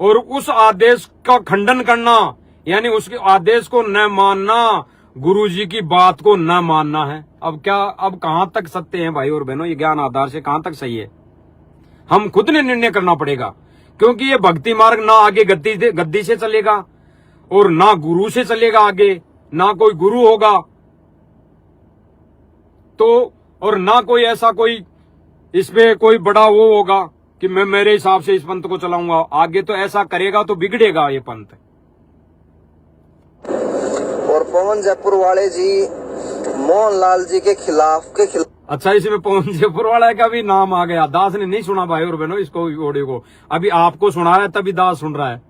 और उस आदेश का खंडन करना यानी उसके आदेश को न मानना, गुरुजी की बात को न मानना है। अब क्या, अब कहां तक सत्य है भाई और बहनों? ये ज्ञान आधार से कहां तक सही है, हम खुद ने निर्णय करना पड़ेगा, क्योंकि ये भक्ति मार्ग ना आगे गद्दी से चलेगा और ना गुरु से चलेगा, आगे ना कोई गुरु होगा, तो और ना कोई ऐसा कोई इसमें कोई बड़ा वो होगा कि मैं मेरे हिसाब से इस पंथ को चलाऊंगा। आगे तो ऐसा करेगा तो बिगड़ेगा ये पंथ। और पवन जयपुर वाले जी मोहनलाल जी के खिलाफ अच्छा, इसमें पवन जयपुर वाला का भी नाम आ गया। दास ने नहीं सुना भाई और बहनों इसको, ऑडियो को अभी आपको सुना है तभी दास सुन रहा है।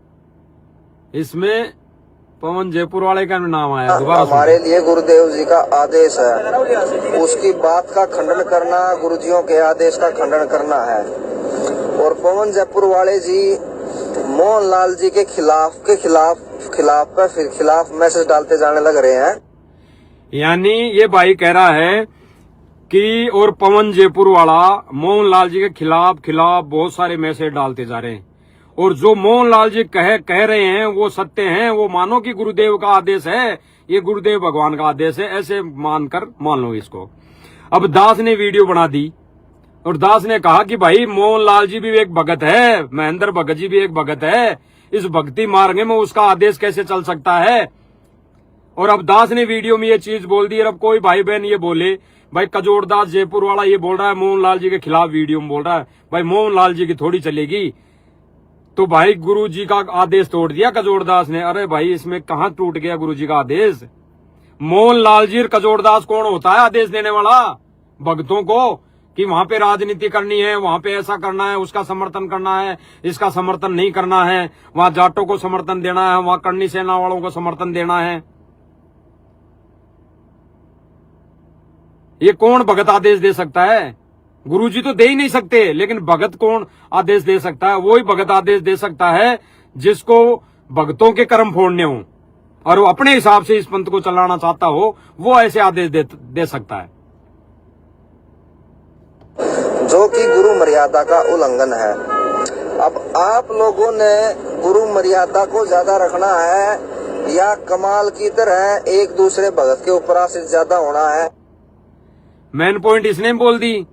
इसमें पवन जयपुर वाले का नाम आया। दोबारा हमारे लिए गुरुदेव जी का आदेश है, उसकी बात का खंडन करना गुरुजियों के आदेश का खंडन करना है। और पवन जयपुर वाले जी मोहनलाल जी के खिलाफ मैसेज डालते जाने लग रहे हैं। यानी ये भाई कह रहा है कि और पवन जयपुर वाला मोहनलाल जी के खिलाफ बहुत सारे मैसेज डालते जा रहे हैं, और जो मोहनलाल जी कह रहे हैं वो सत्य हैं, वो मानो कि गुरुदेव का आदेश है, ये गुरुदेव भगवान का आदेश है, ऐसे मानकर मान लो इसको। अब दास ने वीडियो बना दी और दास ने कहा कि भाई मोहनलाल जी भी एक भगत है, महेंद्र भगत जी भी एक भगत है, इस भक्ति मार्ग में उसका आदेश कैसे चल सकता है? और अब दास ने वीडियो में ये चीज बोल दी। और अब कोई भाई बहन ये बोले भाई कजोड़दास जयपुर वाला ये बोल रहा है मोहनलाल जी के खिलाफ वीडियो में बोल रहा है, भाई मोहनलाल जी की थोड़ी चलेगी, तो भाई गुरु जी का आदेश तोड़ दिया कजोड़दास ने। अरे भाई इसमें कहां टूट गया गुरु जी का आदेश? मोहनलाल जी और कजोड़दास कौन होता है आदेश देने वाला भक्तों को कि वहां पे राजनीति करनी है, वहां पे ऐसा करना है, उसका समर्थन करना है, इसका समर्थन नहीं करना है, वहां जाटों को समर्थन देना है, वहां करनी सेना वालों को समर्थन देना है? ये कौन भगत आदेश दे सकता है? गुरुजी तो दे ही नहीं सकते, लेकिन भगत कौन आदेश दे सकता है? वही भगत आदेश दे सकता है जिसको भक्तों के कर्म फोड़ने हो और वो अपने हिसाब से इस पंथ को चलाना चाहता हो, वो ऐसे आदेश दे सकता है, जो कि गुरु मर्यादा का उल्लंघन है। अब आप लोगों ने गुरु मर्यादा को ज्यादा रखना है या कमाल की तरह एक दूसरे भगत के ऊपर आश्रित ज्यादा होना है? मेन पॉइंट इसने बोल दी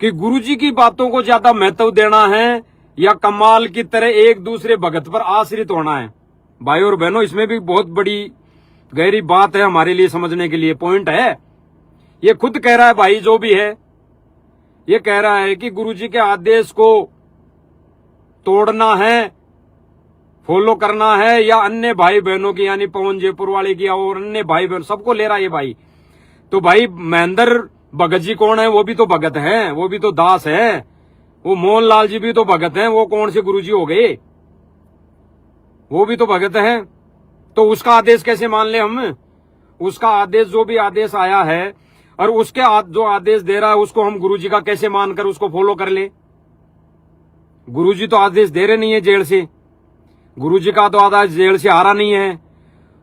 कि गुरुजी की बातों को ज्यादा महत्व देना है या कमाल की तरह एक दूसरे भगत पर आश्रित होना है। भाई और बहनों इसमें भी बहुत बड़ी गहरी बात है हमारे लिए समझने के लिए, पॉइंट है। ये खुद कह रहा है भाई जो भी है, ये कह रहा है कि गुरुजी के आदेश को तोड़ना है, फॉलो करना है, या अन्य भाई बहनों की यानी पवन जयपुर वाले की और अन्य भाई बहन सबको ले रहा है ये भाई। तो भाई महेंद्र भगत जी कौन है? वो भी तो भगत है, वो भी तो दास है। वो मोहनलाल जी भी तो भगत हैं, वो कौन से गुरुजी हो गए? वो भी तो भगत हैं। तो उसका आदेश कैसे मान ले हम? उसका आदेश, जो भी आदेश आया है और उसके जो आदेश दे रहा है उसको हम गुरुजी का कैसे मानकर उसको फॉलो कर ले? गुरुजी तो आदेश दे रहे नहीं है जेल से, गुरुजी का तो आदेश जेल से आ रहा नहीं है,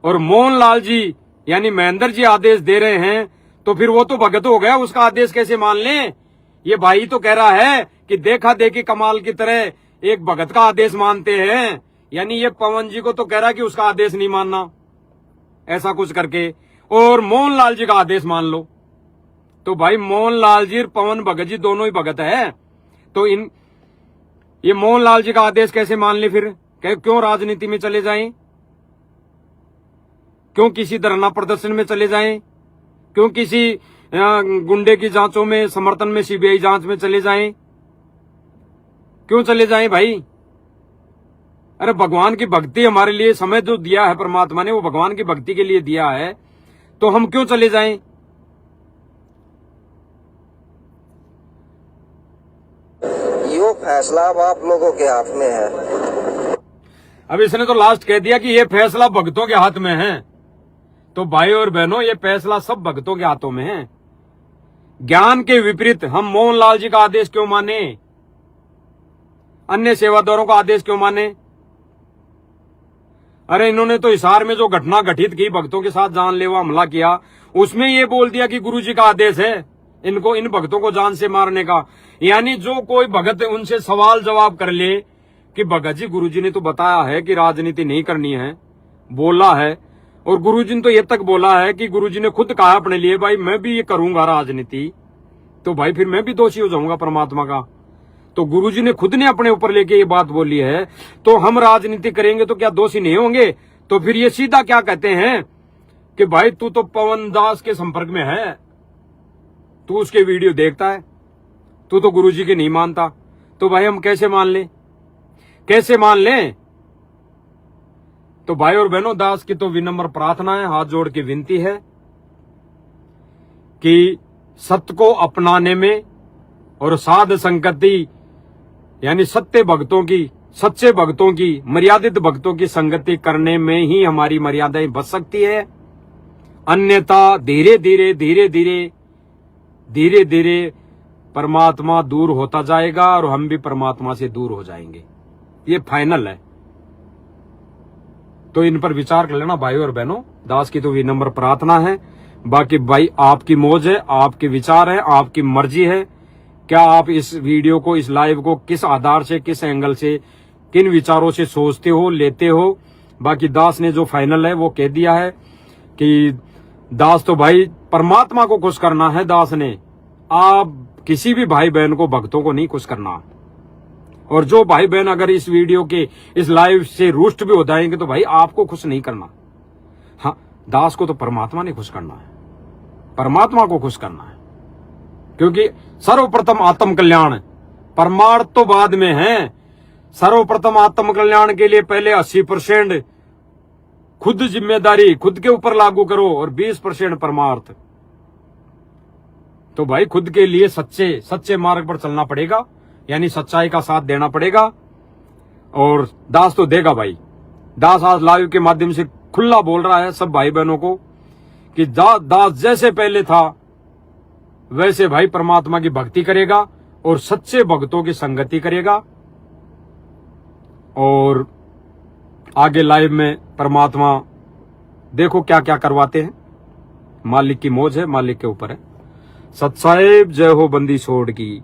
और मोहनलाल जी यानी महेंद्र जी आदेश दे रहे हैं, तो फिर वो तो भगत हो गया, उसका आदेश कैसे मान लें? ये भाई तो कह रहा है कि देखा देखी कमाल की तरह एक भगत का आदेश मानते हैं, यानी ये पवन जी को तो कह रहा है कि उसका आदेश नहीं मानना, ऐसा कुछ करके, और मोहनलाल जी का आदेश मान लो। तो भाई मोहनलाल जी और पवन भगत जी दोनों ही भगत है, तो ये मोहनलाल जी का आदेश कैसे मान ले? फिर क्यों राजनीति में चले जाएं? क्यों किसी धरना प्रदर्शन में चले जाएं? क्यों किसी गुंडे की जांचों में, समर्थन में, सीबीआई जांच में चले जाएं? क्यों चले जाएं भाई? अरे भगवान की भक्ति हमारे लिए समय जो दिया है परमात्मा ने, वो भगवान की भक्ति के लिए दिया है, तो हम क्यों चले जाएं? यो फैसला अब आप लोगों के हाथ में है। अब इसने तो लास्ट कह दिया कि ये फैसला भक्तों के हाथ में है। तो भाई और बहनों, ये फैसला सब भक्तों के हाथों में है। ज्ञान के विपरीत हम मोहनलाल जी का आदेश क्यों माने? अन्य सेवादारों का आदेश क्यों माने? अरे इन्होंने तो हिसार में जो घटना घटित की, भक्तों के साथ जानलेवा हमला किया, उसमें ये बोल दिया कि गुरुजी का आदेश है इनको, इन भक्तों को जान से मारने का। यानी जो कोई भगत उनसे सवाल जवाब कर ले कि भगत जी गुरुजी ने तो बताया है कि राजनीति नहीं करनी है, बोला है, और गुरुजी ने तो ये तक बोला है कि गुरुजी ने खुद कहा अपने लिए, भाई मैं भी ये करूंगा राजनीति, तो भाई फिर मैं भी दोषी हो जाऊंगा परमात्मा का। तो गुरुजी ने खुद ने अपने ऊपर लेके ये बात बोली है, तो हम राजनीति करेंगे तो क्या दोषी नहीं होंगे? तो फिर ये सीधा क्या कहते हैं कि भाई तू तो पवन दास के संपर्क में है, तू उसके वीडियो देखता है, तू तो गुरुजी के नहीं मानता। तो भाई हम कैसे मान लें? कैसे मान लें? तो भाई और बहनों, दास की तो विनम्र प्रार्थना है, हाथ जोड़ के विनती है कि सत्य को अपनाने में और साध संगति यानी सत्य भक्तों की, सच्चे भक्तों की, मर्यादित भक्तों की संगति करने में ही हमारी मर्यादाएं बच सकती है। अन्यथा धीरे धीरे धीरे धीरे धीरे धीरे परमात्मा दूर होता जाएगा और हम भी परमात्मा से दूर हो जाएंगे। ये फाइनल है। तो इन पर विचार कर लेना भाई और बहनों। दास की तो विनम्र प्रार्थना है, बाकी भाई आपकी मौज है, आपके विचार है, आपकी मर्जी है। क्या आप इस वीडियो को, इस लाइव को किस आधार से, किस एंगल से, किन विचारों से सोचते हो, लेते हो? बाकी दास ने जो फाइनल है वो कह दिया है कि दास तो भाई परमात्मा को खुश करना है। दास ने, आप किसी भी भाई बहन को, भक्तों को नहीं खुश करना। और जो भाई बहन अगर इस वीडियो के, इस लाइव से रुष्ट भी हो जाएंगे तो भाई आपको खुश नहीं करना। हाँ, दास को तो परमात्मा ने खुश करना है, परमात्मा को खुश करना है, क्योंकि सर्वप्रथम आत्म कल्याण, परमार्थ तो बाद में है। सर्वप्रथम आत्म कल्याण के लिए पहले 80% खुद जिम्मेदारी खुद के ऊपर लागू करो और 20% परमार्थ। तो भाई खुद के लिए सच्चे मार्ग पर चलना पड़ेगा, यानी सच्चाई का साथ देना पड़ेगा। और दास तो देगा भाई। दास आज लाइव के माध्यम से खुला बोल रहा है सब भाई बहनों को कि दास जैसे पहले था वैसे भाई परमात्मा की भक्ति करेगा और सच्चे भक्तों की संगति करेगा। और आगे लाइव में परमात्मा देखो क्या क्या करवाते हैं। मालिक की मौज है, मालिक के ऊपर है। सत साहिब जय हो बंदी छोड़ की।